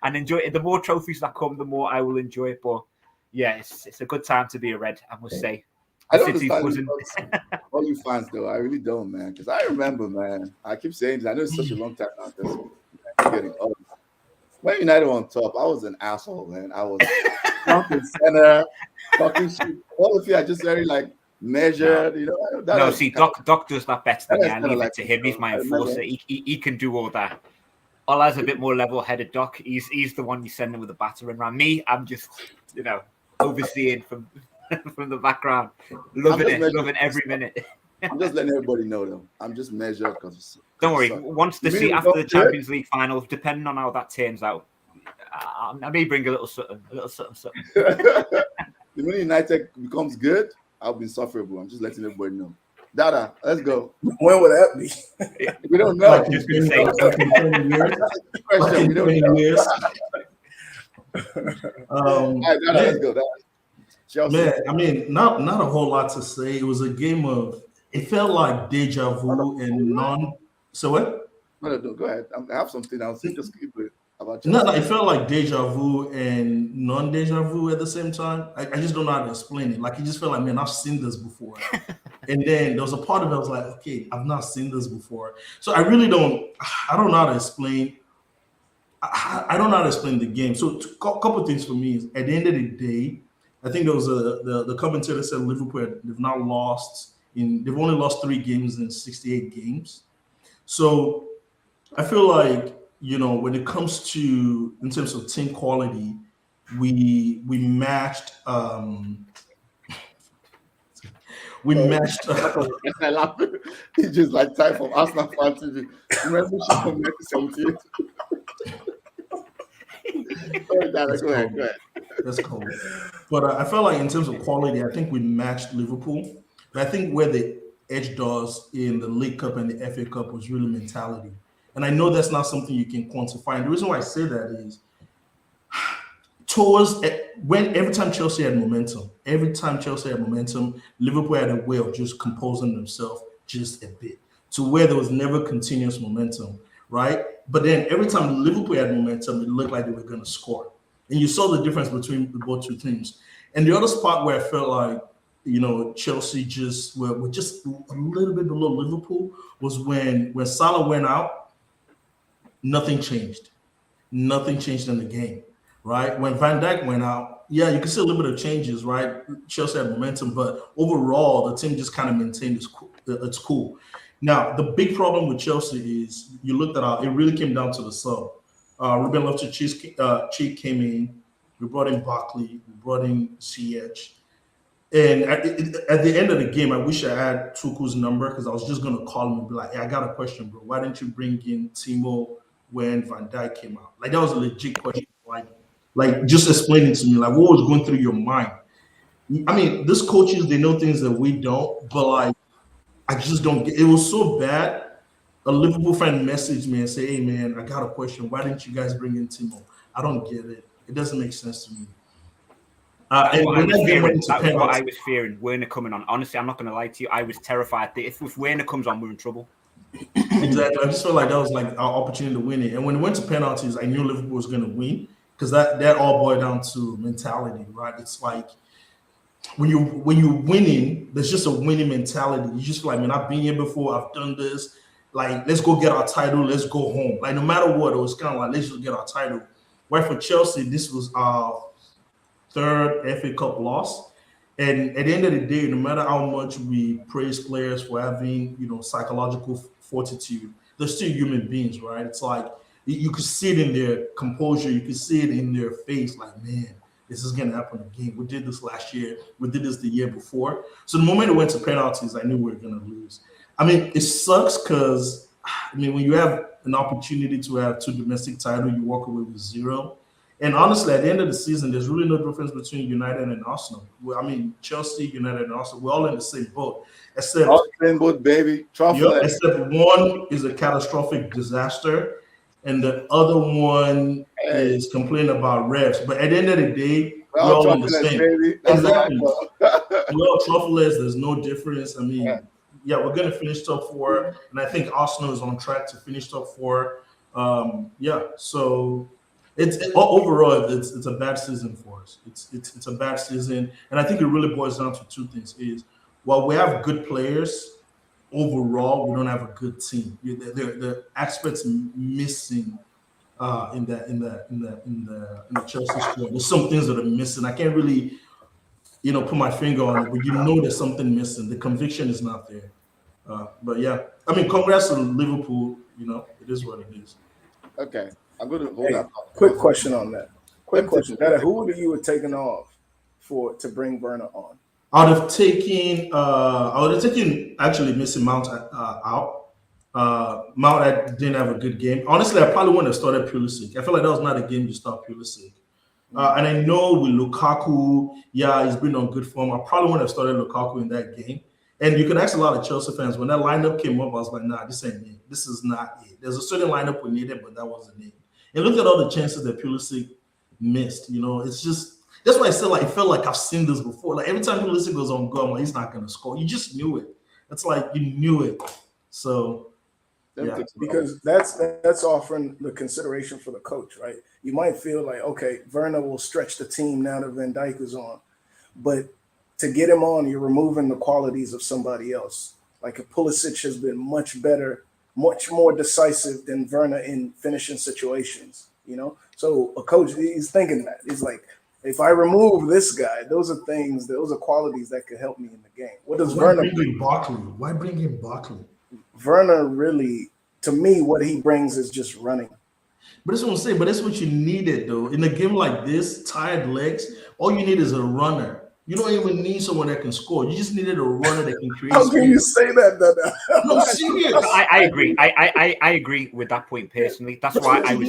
and enjoy it. The more trophies that come, the more I will enjoy it. But yeah, it's a good time to be a Red, I must say. I don't understand all you fans, though. I really don't, man. Because I remember, man. I keep saying this. I know it's such a long time now. I'm getting old. When United were on top, I was an asshole, man. I was front and center, talking shit. All of you are just very measured, you know. See, Doc does that better than me. I leave it to him. He's my enforcer. He can do all that. Ola's a bit more level-headed. Doc, he's the one you send him with a battering ram. Me, I'm just, you know, overseeing from the background, loving every minute. I'm just letting everybody know, though. I'm just measured because. Don't worry. Once after the Champions League final, depending on how that turns out, I may bring a little something. The minute United becomes good, I'll be insufferable. I'm just letting everybody know. Dada, let's go. When will that be? We don't know. I'm just going to say. We don't know. Let's go. Chelsea. Man, I mean, not a whole lot to say. It was a game of. It felt like deja vu and non. So what? No, go ahead. I have something else. Just keep it about Chelsea. No, it felt like deja vu and non-deja vu at the same time. I just don't know how to explain it. Like, it just felt like, man, I've seen this before. And then there was a part of it I was like, okay, I've not seen this before. So I don't know how to explain. I don't know how to explain the game. So a couple things for me is, at the end of the day, I think there was the commentator said Liverpool, they've only lost 3 games in 68 games. So I feel like, you know, when it comes to, in terms of team quality, we matched We matched. I laugh. It's just like time from Arsenal fan TV. Remember she from 1978. Go ahead. That's cool. But I felt like in terms of quality, I think we matched Liverpool. But I think where they edged us in the League Cup and the FA Cup was really mentality. And I know that's not something you can quantify. And the reason why I say that is every time Chelsea had momentum, Liverpool had a way of just composing themselves just a bit to where there was never continuous momentum, right? But then every time Liverpool had momentum, it looked like they were going to score. And you saw the difference between both two teams. And the other spot where I felt like, Chelsea were just a little bit below Liverpool was when Salah went out, nothing changed. Nothing changed in the game, right? When Van Dijk went out, yeah, you can see a little bit of changes, right? Chelsea had momentum, but overall, the team just kind of maintained its cool. Now, the big problem with Chelsea is you looked at it really came down to the sub. Ruben Loftus-Cheek came in. We brought in Barkley. We brought in CH. And at the end of the game, I wish I had Tuchel's number because I was just going to call him and be like, hey, I got a question, bro. Why didn't you bring in Timo when Van Dijk came out? Like, that was a legit question. Like just explaining to me, like, what was going through your mind? I mean, these coaches, they know things that we don't, but, like, I just don't get it. Was so bad. A Liverpool fan messaged me and said, hey, man, I got a question. Why didn't you guys bring in Timo? I don't get it. It doesn't make sense to me. That's what I was fearing. Werner coming on. Honestly, I'm not going to lie to you. I was terrified that if Werner comes on, we're in trouble. Exactly. I just felt like that was like our opportunity to win it. And when it went to penalties, I knew Liverpool was going to win because that all boiled down to mentality, right? It's like when you're winning, there's just a winning mentality. You just feel like, man, I've been here before. I've done this. Like, let's go get our title. Let's go home. Like, no matter what, it was kind of like, let's just get our title. Where for Chelsea, this was our third FA Cup loss. And at the end of the day, no matter how much we praise players for having, psychological fortitude, they're still human beings, right? It's like you could see it in their composure. You could see it in their face. Like, man, this is going to happen again. We did this last year. We did this the year before. So the moment it went to penalties, I knew we were going to lose. I mean, it sucks because, when you have an opportunity to have 2 domestic titles, you walk away with 0. And honestly, at the end of the season, there's really no difference between United and Arsenal. Chelsea, United, and Arsenal, we're all in the same boat. Except all the same boat, baby. Except one is a catastrophic disaster, and the other one is complaining about refs. But at the end of the day, we're all in the same. Baby. Exactly. We're all trophyless. There's no difference. I mean, yeah, we're going to finish top 4, and I think Arsenal is on track to finish top 4. So overall, it's a bad season for us. It's a bad season, and I think it really boils down to 2 things: is while we have good players, overall we don't have a good team. The aspects missing in the Chelsea squad. There's some things that are missing. I can't really, put my finger on it, but there's something missing. The conviction is not there. But yeah, I mean, congrats to Liverpool. It is what it is. Okay, I'm going to hold that. Quick question on that. Who would you have taken off to bring Werner on? I would have taken actually Mason Mount out. Mount didn't have a good game. Honestly, I probably wouldn't have started Pulisic. I feel like that was not a game to start Pulisic. And I know with Lukaku, he's been on good form. I probably wouldn't have started Lukaku in that game. And you can ask a lot of Chelsea fans, when that lineup came up, I was like, nah, this ain't it. This is not it. There's a certain lineup we needed, but that wasn't it. And look at all the chances that Pulisic missed. It's just, that's why I said, like, it felt like I've seen this before. Like, every time Pulisic goes on goal, I'm like, he's not going to score. You just knew it. It's like you knew it. So, yeah. Because that's offering the consideration for the coach, right? You might feel like, okay, Werner will stretch the team now that Van Dijk is on. But to get him on, you're removing the qualities of somebody else. Like, Pulisic has been much better, much more decisive than Werner in finishing situations, So a coach, he's thinking that. He's like, if I remove this guy, those are qualities that could help me in the game. What does Werner bring? Why bring in Barkley? Werner really, to me, what he brings is just running. But that's what I'm saying. But that's what you needed, though. In a game like this, tired legs, all you need is a runner. You don't even need someone that can score. You just needed a runner that can create. How can you say that? No, serious. I agree. I agree with that point personally. That's why I was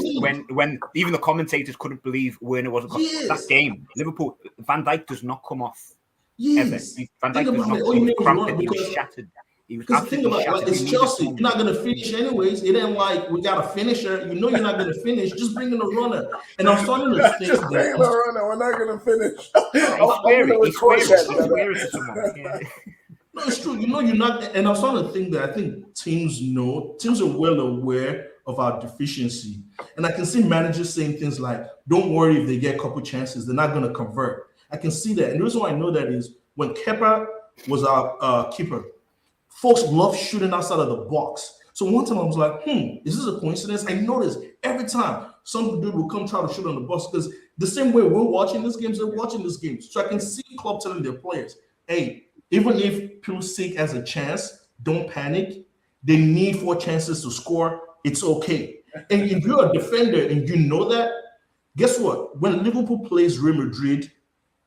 when even the commentators couldn't believe Werner wasn't that game. Liverpool, Van Dijk does not come off. Yes. Ever. Van Dijk does not come off. He was shattered. Because think about it, like it's Chelsea. You're not going to finish anyways. It ain't like we got a finisher. You know you're not going to finish. Just bring in a runner. And I'm starting to think just bring in a runner. We're not going to finish. No, it's true. You know you're not. And I'm starting to think that I think teams are well aware of our deficiency. And I can see managers saying things like, don't worry if they get a couple chances. They're not going to convert. I can see that. And the reason why I know that is when Kepa was our keeper, folks love shooting outside of the box. So one time I was like, is this a coincidence? I noticed every time some dude will come try to shoot on the box because the same way we're watching these games, they're watching these games. So I can see club telling their players, hey, even if Pulisic has a chance, don't panic. They need 4 chances to score. It's okay. And if you're a defender and you know that, guess what? When Liverpool plays Real Madrid,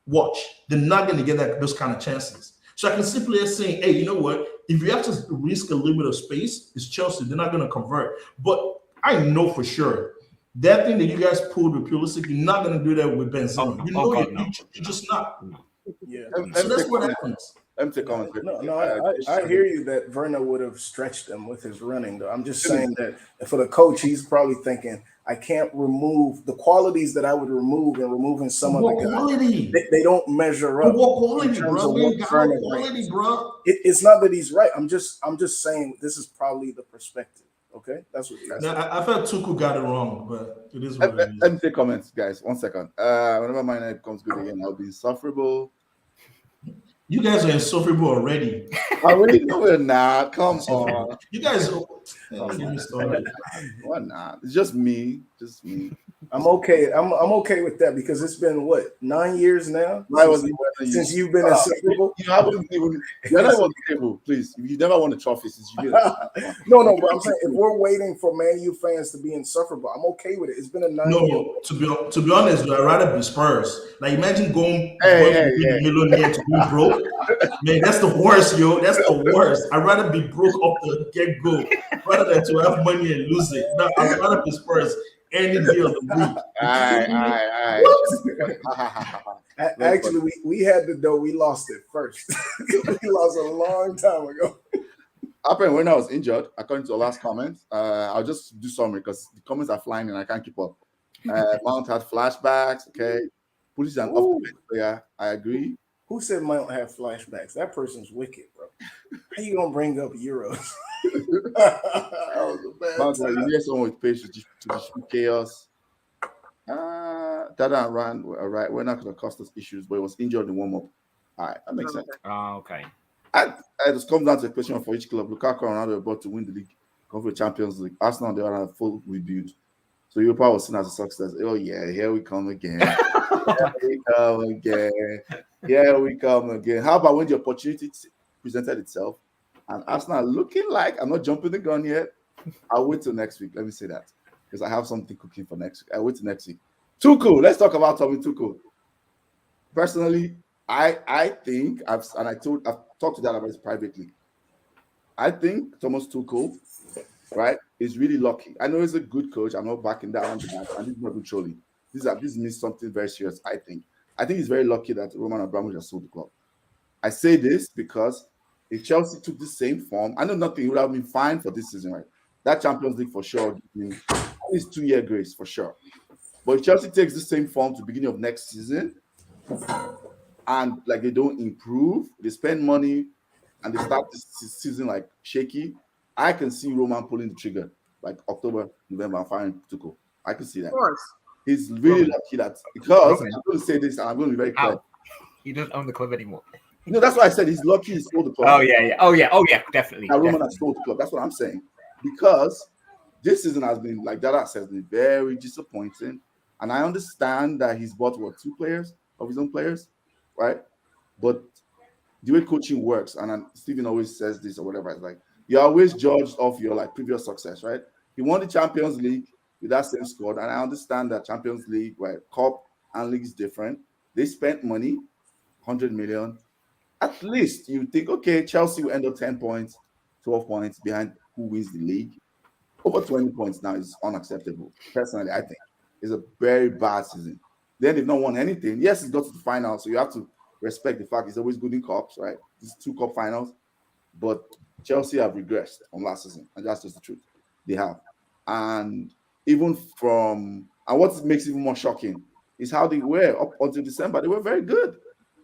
watch. They're not going to get those kind of chances. So I can see players saying, hey, you know what? If you have to risk a little bit of space, it's Chelsea. They're not going to convert. But I know for sure that thing that you guys pulled with Pulisic, you're not going to do that with Benzema. You're just not. Yeah. So that's what happens. Empty comment. I hear you that Werner would have stretched them with his running, though. I'm just saying that for the coach, he's probably thinking, I can't remove the qualities that I would remove and removing some of the guys. They don't measure up. What quality, bro? It's not that he's right. I'm just saying this is probably the perspective. Okay, that's what. I felt Tuchel got it wrong, but it is what it is. Let me take comments, guys. 1 second. Whenever my name comes good again, I'll be insufferable. You guys are insufferable already. I really know we're not. Come on. You guys are. Why not? It's just me. I'm okay. I'm okay with that because it's been what 9 years now since you've been insufferable. You haven't even. You're not on the table, please. You never won a trophy since you did. No. But I'm saying if we're waiting for Man U fans to be insufferable, I'm okay with it. It's been a 9 years. No, to be honest, I'd rather be Spurs. Like imagine going millionaire to be broke. Man, that's the worst, yo. That's the worst. I'd rather be broke off the get go rather than to have money and lose it. No, I'd rather be Spurs any day of the week. Actually, we had the dough. We lost it first. We lost a long time ago. Apparently, when I was injured, according to the last comment, I'll just do summary because the comments are flying and I can't keep up. Mount had flashbacks. Okay, Police an off player. I agree. Who said Mount have flashbacks? That person's wicked, bro. How you gonna bring up Euros? Mount, you need someone with patience to distribute chaos. Dada and Rand were right. We're not going to cost us issues, but it was injured in warm up. All right, that makes sense. Okay. I just come down to a question for each club. Lukaku and Ronaldo are about to win the league, go for the Champions League. Arsenal, they are a full rebuild. So Europa was seen as a success. Oh yeah, here we come again. Here we come again. How about when the opportunity presented itself and Arsenal looking like, I'm not jumping the gun yet. I'll wait till next week. Let me say that because I have something cooking for next week. I'll wait till next week. Tuchel. Let's talk about Tommy Tuchel. Personally, I think I've talked to that about this privately. I think Thomas Tuchel, right, is really lucky. I know he's a good coach. I'm not backing down on that. And this is not trolling. This means something very serious. I think he's very lucky that Roman Abramovich has sold the club. I say this because if Chelsea took the same form, I know nothing would have been fine for this season, right? That Champions League for sure, at least 2-year grace for sure. But if Chelsea takes the same form to the beginning of next season, and like they don't improve, they spend money, and they start this season like shaky, I can see Roman pulling the trigger like October, November, and firing Tuchel. I can see that. Of course. He's really lucky that because I'm going to say this, and I'm going to be very clear. He doesn't own the club anymore. No, that's why I said he's lucky he sold the club. Oh yeah, definitely. Now Roman has sold the club. That's what I'm saying. Because this season has been, like Dada says, been very disappointing. And I understand that he's bought 2 players of his own players, right? But the way coaching works, and Stephen always says this or whatever, it's like you're always judged off your like previous success, right? He won the Champions League with that same squad, and I understand that Champions League, right, Cup and League is different. They spent money, 100 million, at least you think, okay, Chelsea will end up 10 points, 12 points behind who wins the league. Over 20 points now is unacceptable. Personally, I think it's a very bad season. Then they've not won anything. Yes, it's got to the final, so you have to respect the fact it's always good in cups, right? These 2 cup finals. But Chelsea have regressed from last season, and that's just the truth. They have. And even and what makes it even more shocking is how they were up until December. They were very good.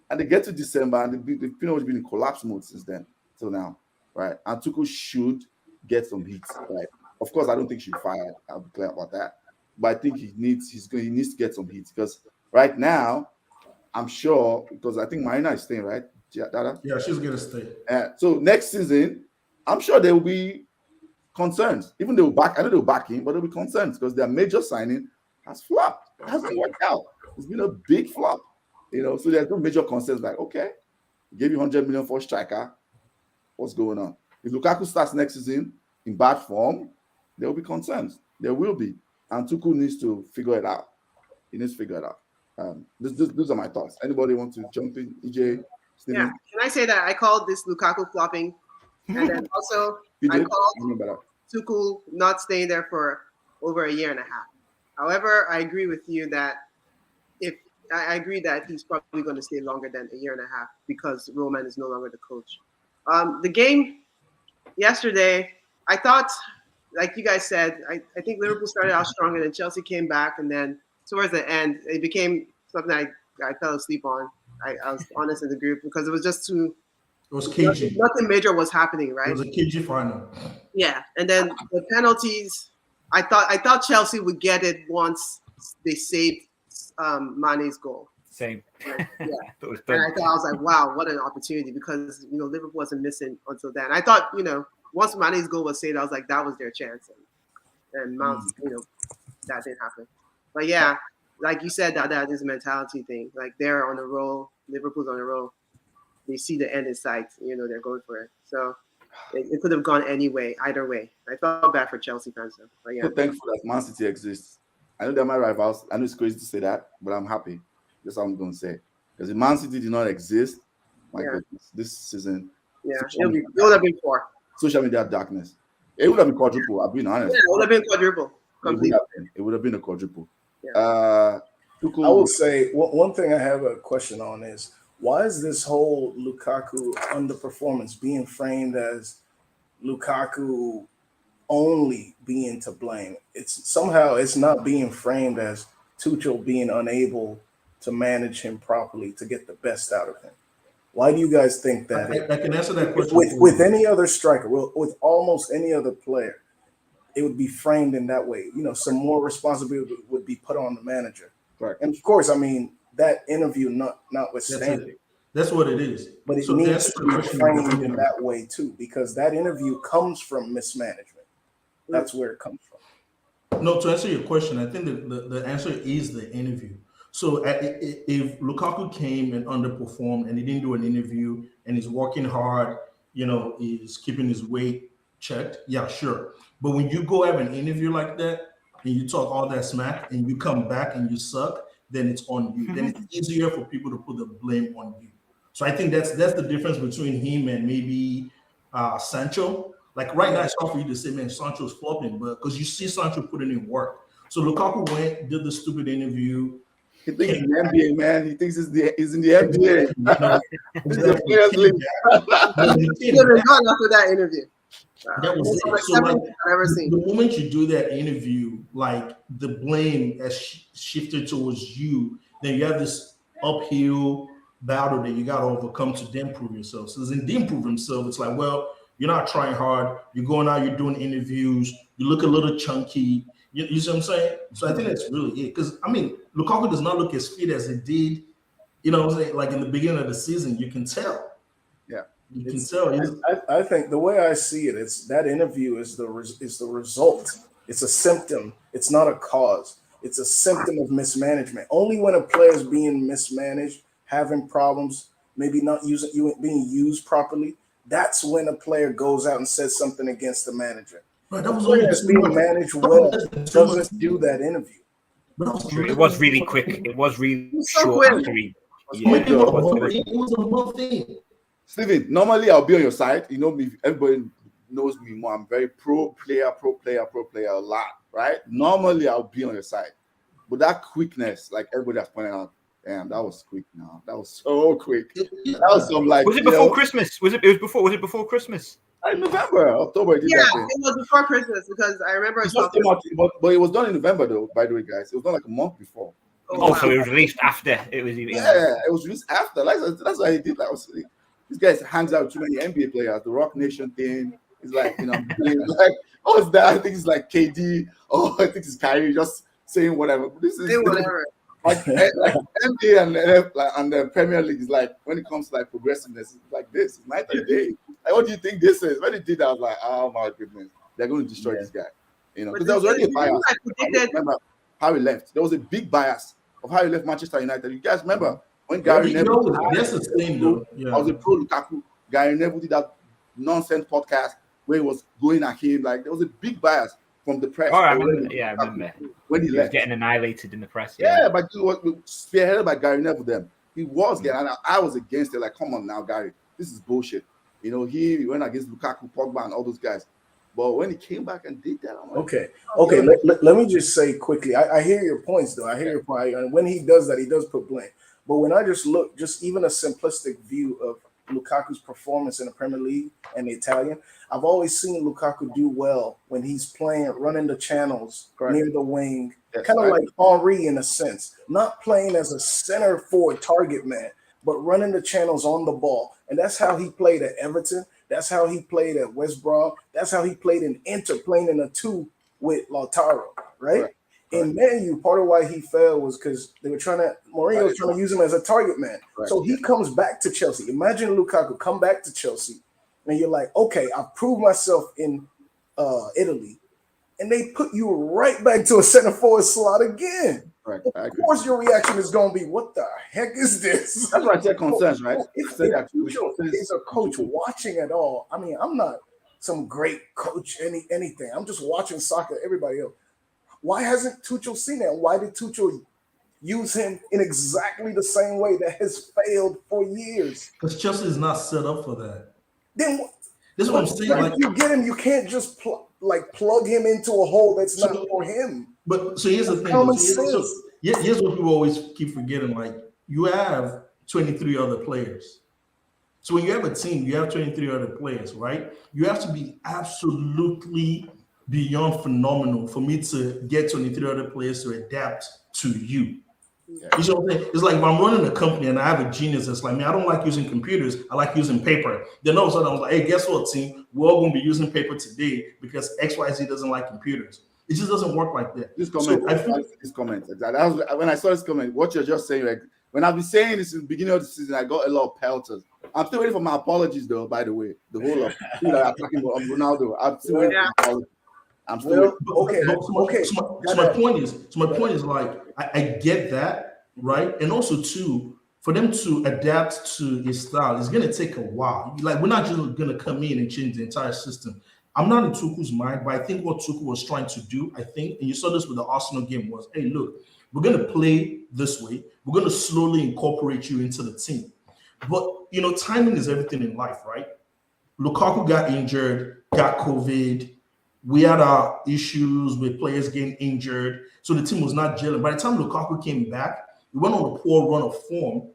And they get to December, and they've pretty much been in collapse mode since then till now, right? And Tuchel should get some hits, right? Of course, I don't think she'll fire. I'll be clear about that. But I think he needs to get some hits because right now, I'm sure, because I think Marina is staying, right? Yeah, she's gonna stay. So next season, I'm sure there will be concerns. Even I know they'll back him, but there'll be concerns because their major signing has flopped. It hasn't worked out. It's been a big flop. So there's no major concerns like, okay, gave you 100 million for a striker. What's going on? If Lukaku starts next season in bad form, there will be concerns. There will be. And Tuchel needs to figure it out. He needs to figure it out. Those are my thoughts. Anybody want to jump in? EJ? Steven? Yeah. Can I say that I called this Lukaku flopping? And then also I called Tuchel not staying there for over a year and a half. However, I agree with you that I agree that he's probably going to stay longer than a year and a half because Roman is no longer the coach. The game yesterday, I thought, like you guys said, I think Liverpool started out strong and then Chelsea came back, and then towards the end, it became something I fell asleep on. I was honest in the group because it was just too. It was cagey. Nothing major was happening, right? It was a cagey final. Yeah, and then the penalties. I thought Chelsea would get it once they saved Mane's goal. Same. Right? Yeah. And I was like, wow, what an opportunity because Liverpool wasn't missing until then. I thought once Mane's goal was saved, I was like, that was their chance, and Mount, that didn't happen. But yeah, like you said, that is a mentality thing. Like they're on a roll, Liverpool's on a roll. They see the end in sight. They're going for it. So it could have gone either way. I felt bad for Chelsea fans though. But yeah, I'm thankful that Man City exists. I know they're my rivals. I know it's crazy to say that, but I'm happy. That's what I'm going to say. Because if Man City did not exist, my goodness, this season, it would have been 4. Social media darkness. It would have been quadruple. I've been honest. Yeah, it would have been quadruple. It would have been a quadruple. Yeah. I will say one thing I have a question on is why is this whole Lukaku underperformance being framed as Lukaku only being to blame? It's not being framed as Tuchel being unable to manage him properly to get the best out of him. Why do you guys think that? I can answer that question. With any other striker, with almost any other player, it would be framed in that way. Some more responsibility would be put on the manager. Right. And of course, that interview notwithstanding. That's what it is. But it needs to be framed in that way too, because that interview comes from mismanagement. That's where it comes from. No, to answer your question, I think the answer is the interview. So if Lukaku came and underperformed and he didn't do an interview and he's working hard, is keeping his weight checked, yeah, sure. But when you go have an interview like that and you talk all that smack and you come back and you suck, then it's on you. Then it's easier for people to put the blame on you. So I think that's the difference between him and maybe Sancho. Like right now, it's hard for you to say, man, Sancho's flopping, but because you see Sancho putting in work. So Lukaku did the stupid interview. He thinks it's the NBA, man. He thinks he's in the NBA. He could have gone after that interview. That was it. So the moment you do that interview, like the blame has shifted towards you, then you have this uphill battle that you got to overcome to then prove yourself. So in then prove himself, it's like, well, you're not trying hard. You're going out, you're doing interviews. You look a little chunky. You see what I'm saying? So I think that's really it. Because, Lukaku does not look as fit as he did, what I'm saying? Like in the beginning of the season, you can tell. Yeah. You can tell. I think the way I see it, it's that interview is the result. It's a symptom. It's not a cause. It's a symptom of mismanagement. Only when a player is being mismanaged, having problems, maybe not being used properly, that's when a player goes out and says something against the manager. Right, that was the player that's being managed well doesn't do that interview. It was really quick. It was really short. Maybe it was a month thing. Steven, normally I'll be on your side. You know me, everybody knows me more. I'm very pro player a lot, right? Normally I'll be on your side. But that quickness, like everybody has pointed out, damn, that was quick now. That was so quick. That was some like. Was it before Christmas? Was it before Christmas? In November, October. It was before Christmas because I remember but it was done in November though, by the way, guys. It was done like a month before. Oh, so it was released after it was even. Yeah, it was released after. Like, that's why he did that. This guy hangs out with too many NBA players. The Rock Nation thing is like, you know, like, oh, it's that. I think it's like KD. Oh, I think it's Kyrie just saying whatever. This is whatever. Like NBA and the Premier League is like, when it comes to like progressiveness, it's like this. It's night and day. Like, what do you think this is? When he did that, I was like, oh my goodness, they're going to destroy this guy. You know, because there was already a bias. I remember how he left. There was a big bias of how he left Manchester United. You guys remember when Gary Neville? That's the thing, though. Yeah. I was a pro Lukaku. Gary Neville did that nonsense podcast where he was going at him. Like, there was a big bias from the press. Oh, I remember. Yeah, I remember. When he left, was getting annihilated in the press. Yeah, but it was spearheaded by Gary Neville. Then he was getting. I was against it. Like, come on now, Gary, this is bullshit. You know, he went against Lukaku, Pogba, and all those guys. But when he came back and did that, I'm like, okay. Let me just say quickly. I hear your points, though. I hear your point. And when he does that, he does put blame. But when I just look, just even a simplistic view of Lukaku's performance in the Premier League and the Italian, I've always seen Lukaku do well when he's playing, running the channels near the wing, kind of like Henry in a sense, not playing as a center forward target man, but running the channels on the ball. And that's how he played at Everton. That's how he played at West Brom. That's how he played in Inter, playing in a 2 with Lautaro, right? In Man U, part of why he fell was because Mourinho was trying to use him as a target man. So he comes back to Chelsea. Imagine Lukaku come back to Chelsea, and you're like, okay, I've proved myself in Italy, and they put you right back to a center forward slot again. Right. Of course, your reaction is going to be, what the heck is this? That's why I said concerns, right? If there's a coach watching at all, I mean, I'm not some great coach, anything. I'm just watching soccer, everybody else. Why hasn't Tuchel seen that? Why did Tuchel use him in exactly the same way that has failed for years? Because Chelsea is not set up for that. Then this is what I'm saying. Like, if you get him, you can't just plug him into a hole that's not for him. But so here's the thing. Here's what people always keep forgetting. Like, you have 23 other players. So when you have a team, you have 23 other players, right? You have to be absolutely beyond phenomenal for me to get 23 other players to adapt to you. Yeah. You know what I'm saying? It's like if I'm running a company and I have a genius that's like, man, I don't like using computers. I like using paper. Then all of a sudden I was like, hey, guess what, team? We're all going to be using paper today because XYZ doesn't like computers. It just doesn't work like that. This comment, when I saw this comment, what you're just saying, like, when I've been saying this in the beginning of the season, I got a lot of pelters. I'm still waiting for my apologies, though, by the way. The whole of I'm talking about Ronaldo. I'm still waiting for my apologies. I'm still okay. So my point is like, I get that, right? And also too, for them to adapt to his style, it's gonna take a while. Like, we're not just gonna come in and change the entire system. I'm not in Tuchel's mind, but I think what Tuchel was trying to do, and you saw this with the Arsenal game, was, hey, look, we're gonna play this way. We're gonna slowly incorporate you into the team. But you know, timing is everything in life, right? Lukaku got injured, got COVID. We had our issues with players getting injured, so the team was not gelling. By the time Lukaku came back, we went on a poor run of form,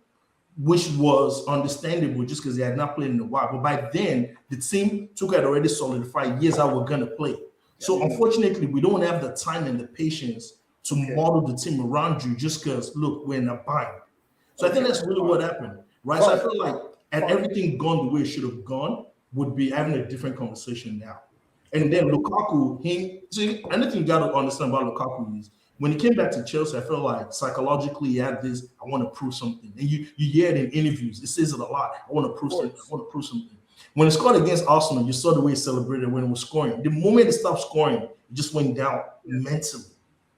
which was understandable just because they had not played in a while. But by then, the team had already solidified years how we're going to play. So unfortunately, we don't have the time and the patience to model the team around you just because, look, we're in a bind. So I think that's really what happened, right? So I feel like had everything gone the way it should have gone, would be having a different conversation now. And then Lukaku, anything you got to understand about Lukaku is when he came back to Chelsea, I felt like psychologically he had this, I want to prove something. And you hear it in interviews. It says it a lot. I want to prove something. I want to prove something. When he scored against Arsenal, you saw the way he celebrated when he was scoring. The moment he stopped scoring, it just went down mentally.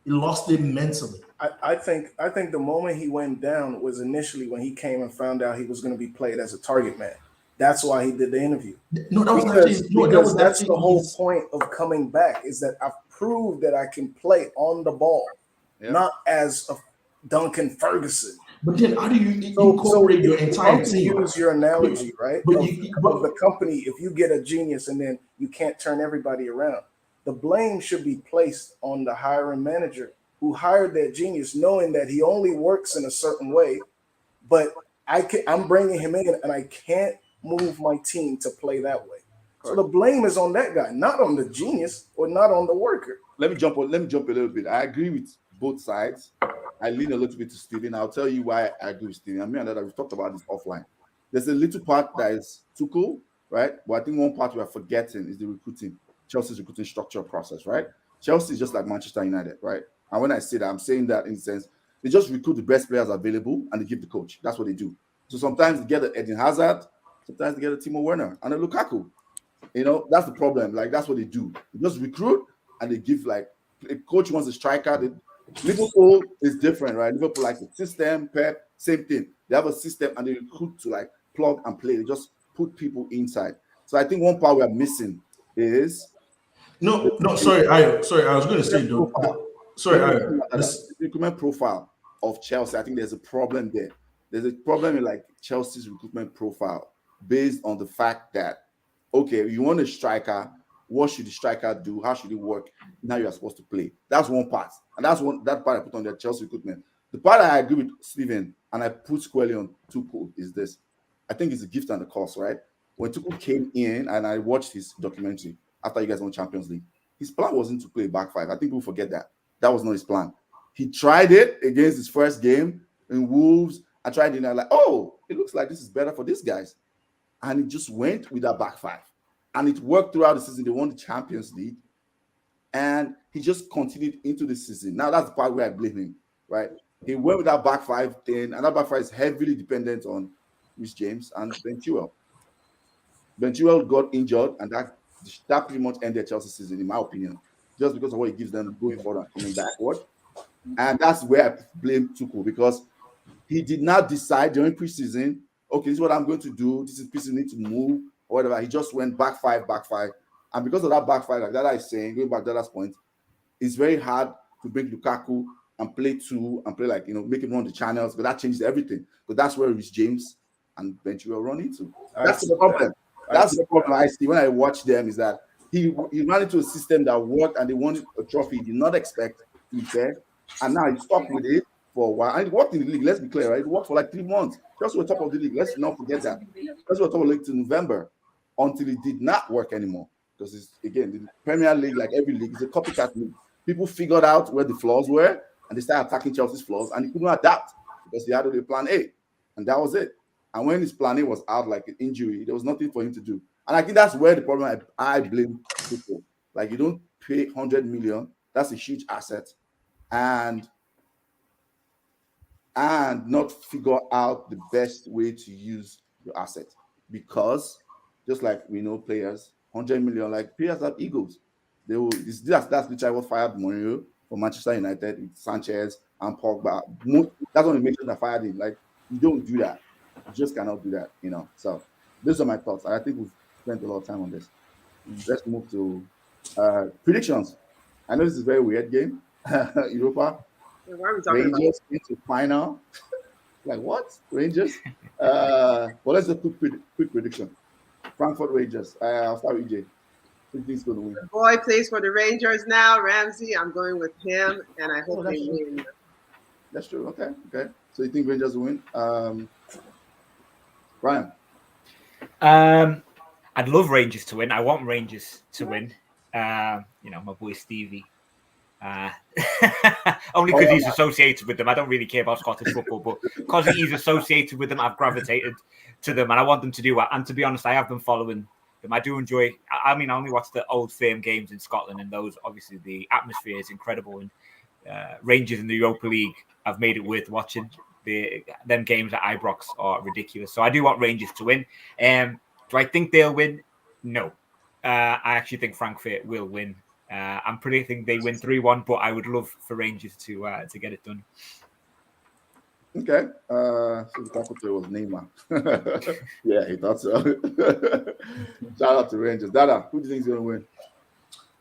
He lost it mentally. I think the moment he went down was initially when he came and found out he was going to be played as a target man. That's why he did the interview. Because that's the whole point of coming back, is that I've proved that I can play on the ball, not as a Duncan Ferguson. But then how do you incorporate your entire team? Use your analogy, right? But of the company, if you get a genius and then you can't turn everybody around, the blame should be placed on the hiring manager who hired that genius, knowing that he only works in a certain way, but I'm bringing him in and I can't move my team to play that way. So the blame is on that guy, not on the genius or not on the worker. Let me jump a little bit. I agree with both sides. I lean a little bit to Steven. I'll tell you why I agree with Steven. I mean, we've talked about this offline. There's a little part that is too cool, right? But I think one part we are forgetting is the recruiting, Chelsea's recruiting structure process, right? Chelsea is just like Manchester United, right? And when I say that, I'm saying that in the sense, they just recruit the best players available and they give the coach. That's what they do. So sometimes they get an Eden Hazard, sometimes they get a Timo Werner and a Lukaku. That's the problem. Like, that's what they do. They just recruit and they give, like, a coach wants a striker. Liverpool is different, right? Liverpool likes a system, Pep, same thing. They have a system and they recruit to, like, plug and play. They just put people inside. So I think one part we are missing is sorry, I was going to say the recruitment profile of Chelsea. I think there's a problem there. There's a problem in, like, Chelsea's recruitment profile based on the fact that, okay, you want a striker. What should the striker do? How should it work? Now you are supposed to play. That's one part. And that part I put on the Chelsea recruitment. The part I agree with Steven and I put squarely on Tuchel is this. I think it's a gift and a curse, right? When Tuchel came in and I watched his documentary after you guys won Champions League, his plan wasn't to play back five. I think people forget that. That was not his plan. He tried it against his first game in Wolves. I tried it and I'm like, oh, it looks like this is better for these guys. And he just went with that back five. And it worked throughout the season. They won the Champions League. And he just continued into the season. Now, that's the part where I blame him, right? He went with that back five thing. And that back five is heavily dependent on Rhys James and Ben Chilwell. Ben Chilwell got injured. And that pretty much ended Chelsea's season, in my opinion. Just because of what he gives them going forward and coming backward. And that's where I blame Tuchel. Because he did not decide during preseason, okay, this is what I'm going to do. This is preseason, need to move. Or whatever, he just went back five, and because of that back five, like that is saying, going back to that point, it's very hard to bring Lukaku and play two and play like make him run the channels, but that changes everything. But that's where Rhys James and Ben Chilwell run into. That's the problem. That's the problem I see when I watch them is that he ran into a system that worked and they won a trophy he did not expect to be fair, and now he's stuck with it for a while. And it worked in the league. Let's be clear, right? It worked for like 3 months. Just on top of the league. Let's not forget that. Just on top of the league to November. Until it did not work anymore. Because it's, again, the Premier League, like every league, is a copycat league. People figured out where the flaws were and they started attacking Chelsea's flaws and he couldn't adapt because they had to do plan A. And that was it. And when his plan A was out, like an injury, there was nothing for him to do. And I think that's where the problem I blame people. Like, you don't pay 100 million. That's a huge asset. And not figure out the best way to use your asset. Because just like we know players, 100 million, like players have egos. That's literally what fired Mourinho for Manchester United with Sanchez and Pogba. That's one of the reasons that fired him. Like, you don't do that. You just cannot do that, So those are my thoughts. I think we've spent a lot of time on this. Let's move to predictions. I know this is a very weird game. Europa. Yeah, why are we talking Rangers into final. Like what? Rangers? Well, let's just put quick prediction. Frankfurt Rangers. I'll start with EJ. Who do you think is going to win? The boy plays for the Rangers now, Ramsey. I'm going with him, and I hope they win. That's true. Okay. So you think Rangers will win? Brian? I'd love Rangers to win. I want Rangers to win. My boy Stevie. Only because he's associated with them. I don't really care about Scottish football, but because he's associated with them, I've gravitated to them, and I want them to do that. And to be honest, I have been following them. I do enjoy. I only watch the old firm games in Scotland, and those obviously the atmosphere is incredible. And Rangers in the Europa League, I've made it worth watching. Them games at Ibrox are ridiculous. So I do want Rangers to win. Do I think they'll win? No. I actually think Frankfurt will win. I'm predicting they win 3-1, but I would love for Rangers to get it done. Okay. So the tackle player was Neymar. Yeah, he thought so. Shout out to Rangers. Dada, who do you think is going to win?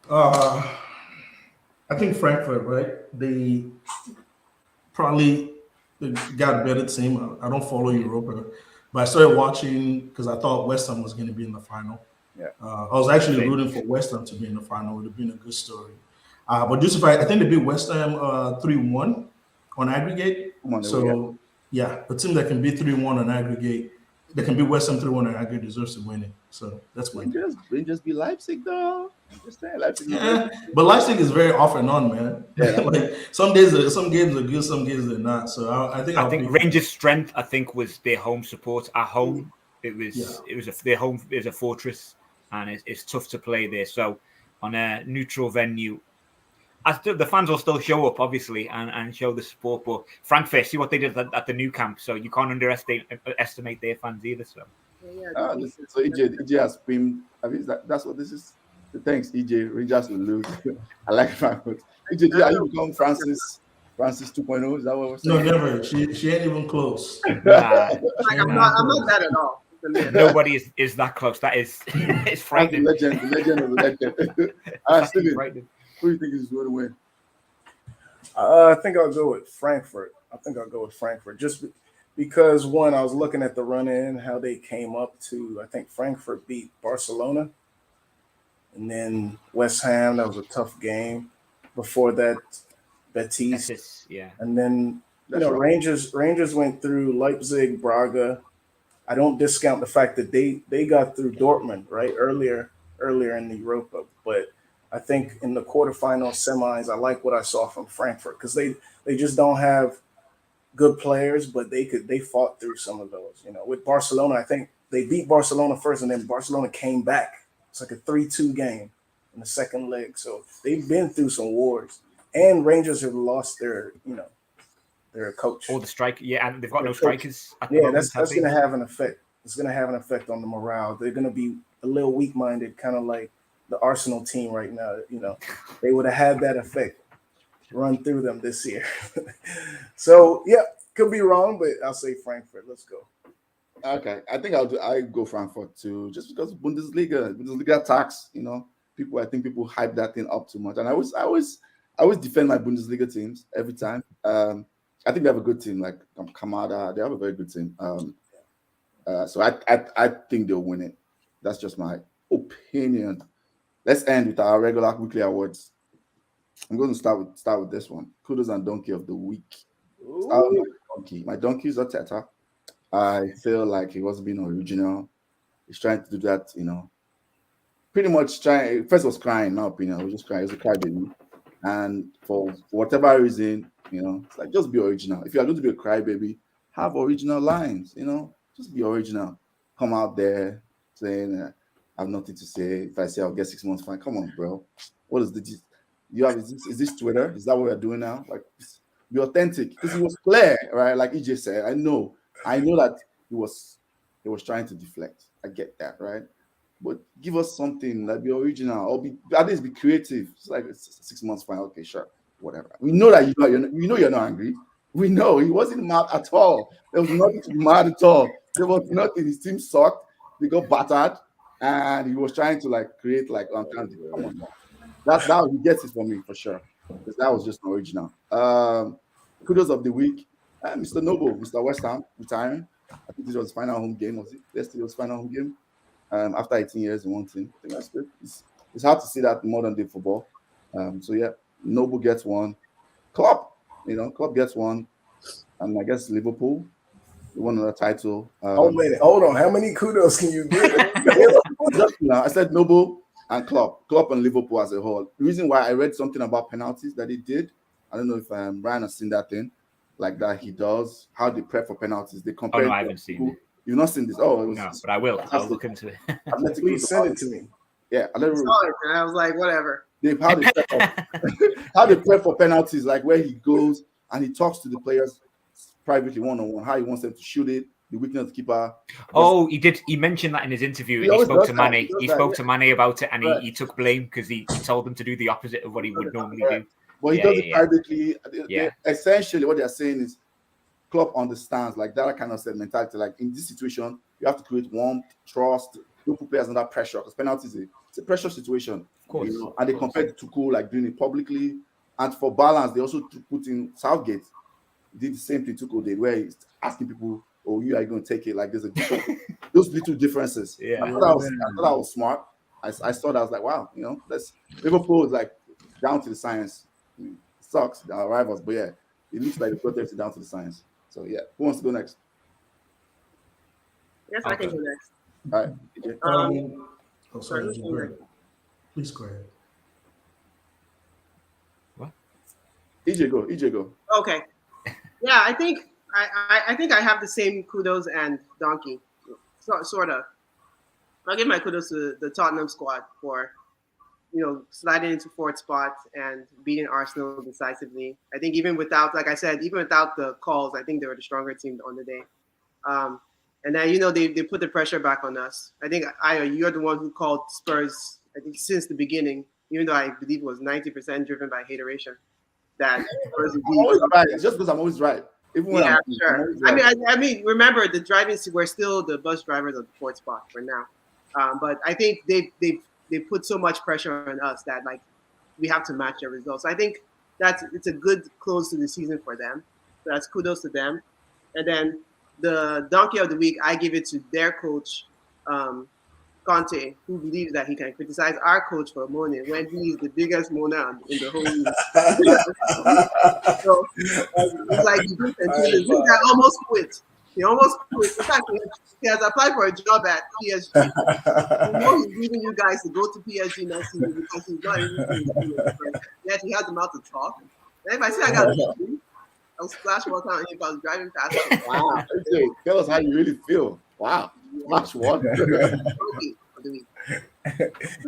I think Frankfurt, right? They got a better team. I don't follow Europa, but I started watching because I thought West Ham was going to be in the final. Yeah. I was actually rooting for West Ham to be in the final. It would have been a good story. But just if I think they beat West Ham 3-1 on aggregate. So yeah, a team that can beat 3-1 on aggregate, that can beat West Ham 3-1 on aggregate deserves to win it. So that's what Rangers beat Leipzig though. I'm just saying Leipzig. Yeah, but Leipzig is very off and on, man. Yeah. Like some games are good, some games are not. So I think Rangers' strength, I think, was their home support. At home, it was their home is a fortress, and it's tough to play there. So on a neutral venue, the fans will still show up, obviously, and show the support. But Frankfurt, see what they did at the new camp. So you can't underestimate their fans either. So. So EJ has screamed. I mean, that's what this is. Thanks, EJ. Rangers will lose. I like Frankfurt. EJ, are you become Francis 2.0? Is that what we're saying? No, never. She ain't even close. Nah. I'm not that at all. Nobody is that close. That is it's frightening. The legend of the legend. Steven, who do you think is going to win? I think I'll go with Frankfurt. Just because, one, I was looking at the run-in, how they came up to, I think Frankfurt beat Barcelona. And then West Ham, that was a tough game. Before that, Betis. Yeah. And then, Rangers went through Leipzig, Braga. I don't discount the fact that they got through Dortmund, right, earlier in the Europa. But I think in the quarterfinal semis, I like what I saw from Frankfurt because they just don't have good players, but they fought through some of those. With Barcelona, I think they beat Barcelona first, and then Barcelona came back. It's like a 3-2 game in the second leg. So they've been through some wars, and Rangers have lost their coach. Or the striker, and they've got no strikers. That's going to have an effect. It's going to have an effect on the morale. They're going to be a little weak-minded, kind of like the Arsenal team right now. They would have had that effect run through them this year. So yeah, could be wrong, but I'll say Frankfurt. Let's go. Okay, I think I go Frankfurt too, just because Bundesliga tax. I think people hype that thing up too much, and I always defend my Bundesliga teams every time. I think they have a good team, like Kamada. They have a very good team. So I think they'll win it. That's just my opinion. Let's end with our regular weekly awards. I'm going to start with this one. Kudos and Donkey of the Week. My donkey is Arteta. I feel like he wasn't being original. He's trying to do that, pretty much trying. First was crying, in my opinion. He was just crying. He was a crybaby. And for whatever reason, it's like, just be original. If you are going to be a crybaby, have original lines, just be original. Come out there saying, I have nothing to say. If I say I'll get 6 months, fine. Come on, bro. What is this? Is this Twitter? Is that what we're doing now? Like, be authentic. Because he was clear, right? Like EJ said, I know that he was trying to deflect. I get that, right? But give us something that be original, or at least be creative. It's like 6 months, fine. Okay, sure, whatever. We know that you're not angry. We know he wasn't mad at all. There was nothing to be mad at all. There was nothing. His team sucked. They got battered, and he was trying to create come on. That's how he gets it for me for sure. Because that was just original. Kudos of the week, Mr. Noble, Mr. West Ham retiring. I think this was his final home game. Was it? Yesterday was final home game. After 18 years in one team. I think that's good. It's hard to see that in modern day football. So yeah, Noble gets one. Klopp gets one. And I guess Liverpool won another title. Hold on. How many kudos can you give? I said Noble and Klopp and Liverpool as a whole. The reason why I read something about penalties that he did, I don't know if Ryan has seen that thing, like that he does, how they prep for penalties. They compare. Oh, no, I haven't seen it. You've not seen this? Oh, no, but I will. I'll look into it. Please send it to me. Yeah, I was like, whatever. How they prep for penalties, like where he goes and he talks to the players privately, one-on-one, how he wants them to shoot it, the weakness of the keeper. Oh, he did. He mentioned that in his interview. He spoke to Mane. He spoke to Mane about it, and he took blame because he told them to do the opposite of what he would normally do. Well, he does it privately. Essentially, what they're saying is, Klopp understands like that kind of mentality. Like in this situation, you have to create warmth, trust, don't put players under pressure because penalties it's a pressure situation. Of course. And they compared to Tuchel like doing it publicly. And for balance, they also put in Southgate. did the same thing Tuchel did, where he's asking people, "Oh, you are going to take it?" Like there's a difference, those little differences. Yeah. I thought that was smart. I saw that, I was like, wow, Liverpool is like down to the science. I mean, it sucks, our rivals, but yeah, it looks like they put everything down to the science. So yeah, who wants to go next? Yes, I can go next. All right. Sorry, please go ahead. What? EJ, go. Okay. Yeah, I think I have the same kudos and donkey, sort of. I'll give my kudos to the Tottenham squad for, sliding into fourth spot and beating Arsenal decisively. I think even without, like I said, even without the calls, I think they were the stronger team on the day. And then, they put the pressure back on us. I think, you're the one who called Spurs, I think, since the beginning, even though I believe it was 90% driven by hateration. That Spurs I'm always right. It's just because I'm always right. Even when yeah, I'm sure. right. I mean, remember, the driving seat, we're still the bus drivers of the fourth spot for now. But I think they put so much pressure on us that, like, we have to match their results. I think it's a good close to the season for them. So that's kudos to them. And then the donkey of the week, I give it to their coach, Conte, who believes that he can criticize our coach for moaning when he is the biggest moaner in the whole league. So it's like this guy almost quit. He almost quit. In fact, he has applied for a job at PSG. He's leaving you guys to go to PSG next season because he's not even yet he has the mouth to talk. And if I say I got I'll splash water on him if I was driving past him. Wow. Okay. Tell us how you really feel. Wow. Splash water.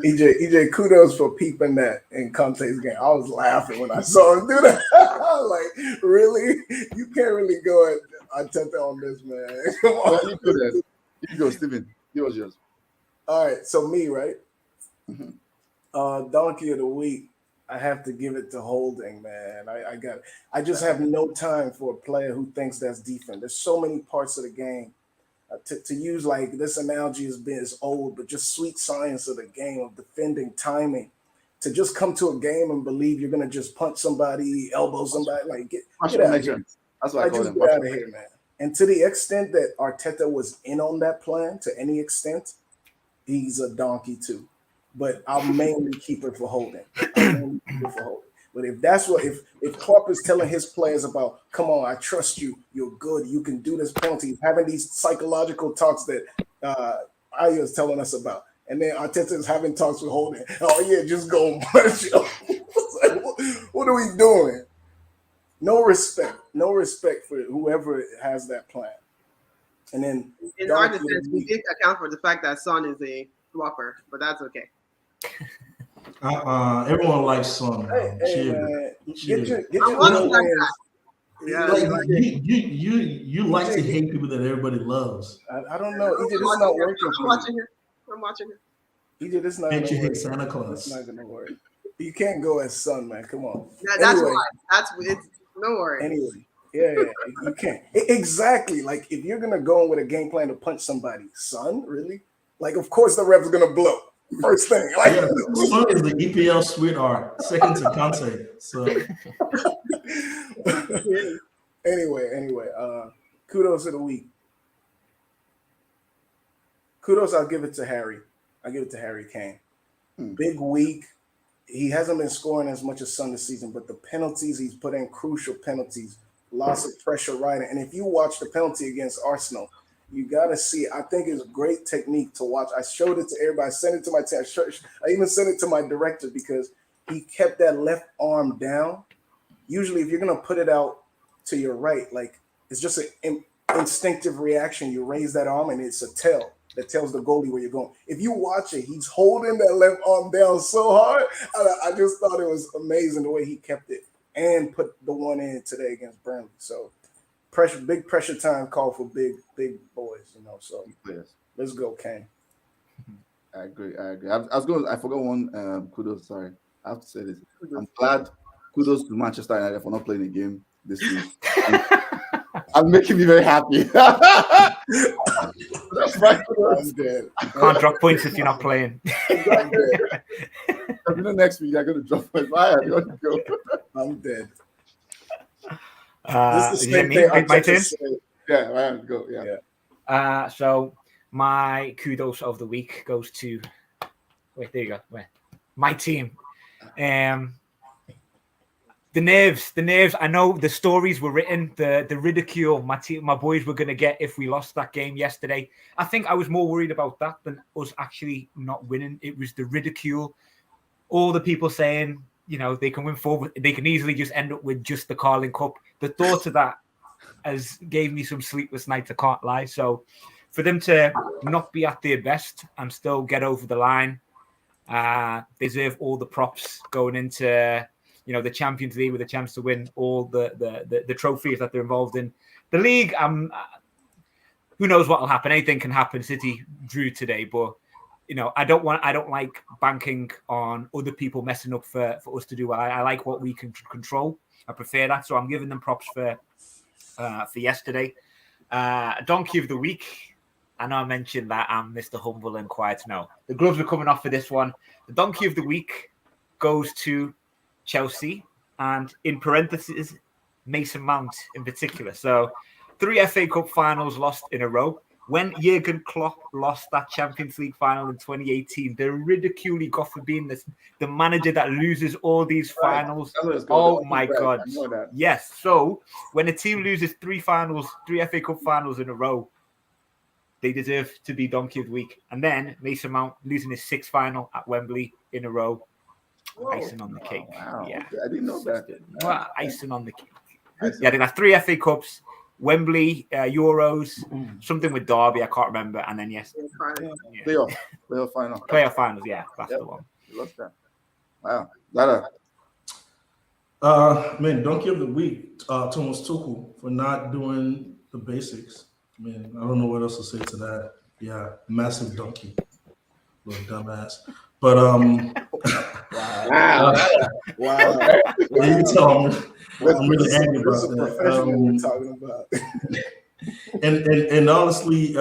EJ, kudos for peeping that in Conte's game. I was laughing when I saw him do that. I was like, really? You can't really go at Arteta on this, man. Come on. Well, you go, Steven. Yours. All right, so me, right? Mm-hmm. Donkey of the week. I have to give it to Holding, man. I just have no time for a player who thinks that's defense. There's so many parts of the game. To use like this analogy is old, but just sweet science of the game of defending, timing. To just come to a game and believe you're gonna just punch somebody, elbow somebody, like get out of here. That's what I call them. Get out of here, man. And to the extent that Arteta was in on that plan, to any extent, he's a donkey too. But I'll mainly keep it for Holding. But if Klopp is telling his players about, come on, I trust you, you're good, you can do this penalty, having these psychological talks that Aya is telling us about, and then Arteta is having talks with Holding. Oh yeah, just go and punch him. Like, what are we doing? No respect for whoever has that plan. And then in our defense, we did account for the fact that Son is a flopper, but that's okay. Everyone likes Son. Hey, man. Get your yeah, like, you like to hate people that everybody loves. I don't know. EJ, this is not working. I'm watching it. EJ, this is not Can't you gonna hate work. Santa Claus? It's not gonna work. You can't go as Son, man. Come on. Yeah, that's why. It's no worry. Anyway, yeah, you can't. Exactly. Like if you're gonna go in with a game plan to punch somebody, Son, really? Like, of course the ref's gonna blow. First thing. Like, Son is the EPL sweetheart, second to Conte. So anyway, kudos of the week. Kudos, I'll give it to Harry. I give it to Harry Kane. Big week. He hasn't been scoring as much as Son this season, but the penalties he's put in, crucial penalties, lots of pressure riding. And if you watch the penalty against Arsenal, you got to see, I think it's great technique to watch. I showed it to everybody. I sent it to my team. I even sent it to my director because he kept that left arm down. Usually if you're going to put it out to your right, like it's just an instinctive reaction. You raise that arm and it's a tell that tells the goalie where you're going. If you watch it, he's holding that left arm down so hard. I just thought it was amazing the way he kept it and put the one in today against Burnley. So big pressure time call for big boys, So let's go, Kane. I agree. I forgot one kudos. Sorry, I have to say this. I'm glad. Kudos to Manchester United for not playing a game this week. I'm making me very happy. That's right. I'm dead. Can't drop points if you're not playing. Next week I'm going to drop points. I'm dead. This is the same thing. My turn. Yeah, right, go. Yeah. So my kudos of the week goes to. Wait, there you go. Wait. My team. The nerves. I know the stories were written, the ridicule my boys were going to get if we lost that game yesterday. I think I was more worried about that than us actually not winning. It was the ridicule. All the people saying, they can win 4, they can easily just end up with just the Carling Cup. The thought of that gave me some sleepless nights, I can't lie. So for them to not be at their best and still get over the line, they deserve all the props going into the Champions League with a chance to win all the trophies that they're involved in. The league, who knows what will happen? Anything can happen. City drew today, but I don't like banking on other people messing up for us to do well. I like what we can control. I prefer that, so I'm giving them props for yesterday. Donkey of the week. I know I mentioned that I'm Mr. Humble and quiet. No, the gloves are coming off for this one. The donkey of the week goes to Chelsea, and in parentheses, Mason Mount in particular. So 3 FA Cup finals lost in a row. When Jurgen Klopp lost that Champions League final in 2018, the ridicule he got for being the manager that loses all these finals. Oh my God. Yes. So when a team loses 3 FA Cup finals in a row, they deserve to be donkey of the week. And then Mason Mount losing his 6th final at Wembley in a row. Whoa. Icing on the cake. Wow. Yeah. Okay. I didn't know that. Well, icing on the cake. Yeah, they got 3 FA Cups, Wembley, Euros, something with Derby, I can't remember. And then, Playoff final. Playoff finals, yeah, that's the one. Love that. Wow. Donkey of the week, Thomas Tuchel for not doing the basics. Man, I don't know what else to say to that. Yeah, massive donkey. Little dumbass. But Wow. You can tell I'm really angry about that. We're talking about. and honestly,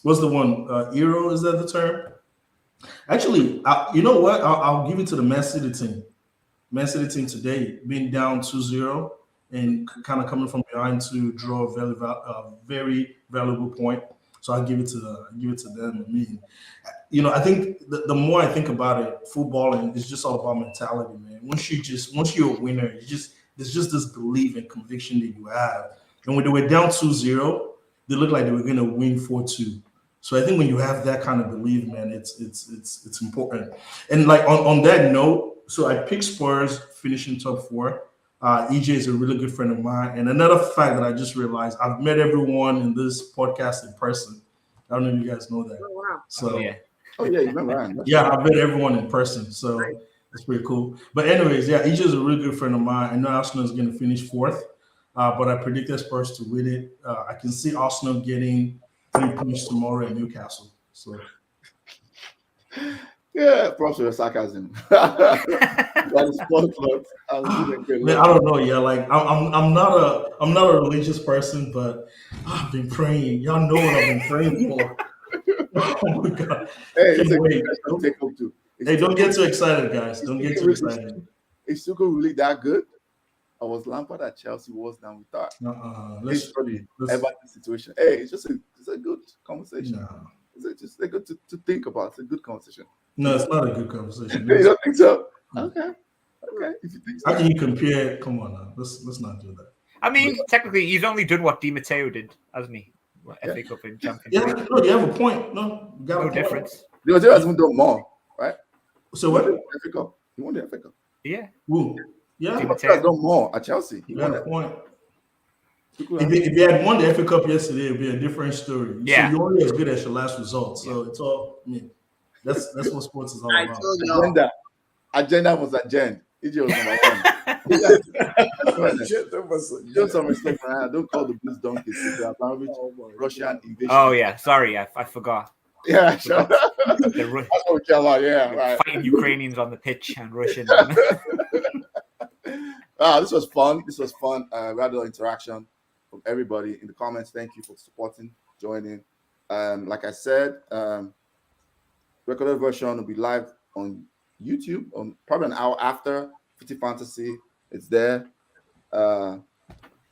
what's the one? Euro, is that the term? Actually, you know what? I'll give it to the Man City team. Man City team today, being down 2-0 and kind of coming from behind to draw a very valuable point. So I give it to them. I mean, I think the more I think about it, footballing is just all about mentality, man. Once you're a winner, there's just this belief and conviction that you have. And when they were down 2-0, they looked like they were gonna win 4-2. So I think when you have that kind of belief, man, it's important. And like on that note, so I picked Spurs finishing top 4. EJ is a really good friend of mine. And another fact that I just realized, I've met everyone in this podcast in person. I don't know if you guys know that. Oh, wow. So you remember Ryan. Yeah, I've met everyone in person. So that's pretty cool. But anyways, yeah, EJ is a really good friend of mine. I know Arsenal is going to finish 4th, but I predicted Spurs to win it. I can see Arsenal getting 3 points tomorrow in Newcastle. So yeah, props to your sarcasm. Man, I don't know. Yeah, like I'm not a religious person, but I've been praying. Y'all know what I've been praying for. Oh my God! Hey, don't take up too. Hey, don't get too excited, guys. Don't get too excited. Is Tuchel really that good? Or was Lampard at Chelsea worse than we thought? Let's study Everton situation. Hey, it's a good conversation. No. It's just good to think about. It's a good conversation. No, it's not a good conversation. You don't think so? Okay. If you think so. How can you compare? Come on now. Let's not do that. I mean, technically, he's only done what Di Matteo did, hasn't he? FA Cup in Champions League. Yeah, no, you have a point. No, you got no difference. Di Matteo hasn't done more, right? So what? He won the FA Cup. Yeah. Who? Yeah. Di Matteo has done more at Chelsea. You got a point. If you had won the FA Cup yesterday, it'd be a different story. Yeah. So you're only as good as your last result. So it's all. I mean, that's what sports is all about. Agenda was agenda. EJ was number 1. Show some respect, man. Don't call the Blues donkeys. Russian invasion. Oh yeah, sorry, I forgot. Yeah, sure. That's what we care about. Yeah, right. Fighting Ukrainians on the pitch and Russian. This was fun. We had a lot of interaction from everybody in the comments. Thank you for supporting, joining. Like I said, recorded version will be live on YouTube on probably an hour after 50 Fantasy. It's there.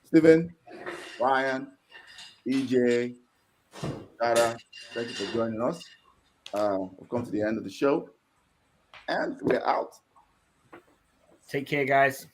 Stephen, Ryan, EJ, Dara, thank you for joining us. We've come to the end of the show, and we're out. Take care, guys.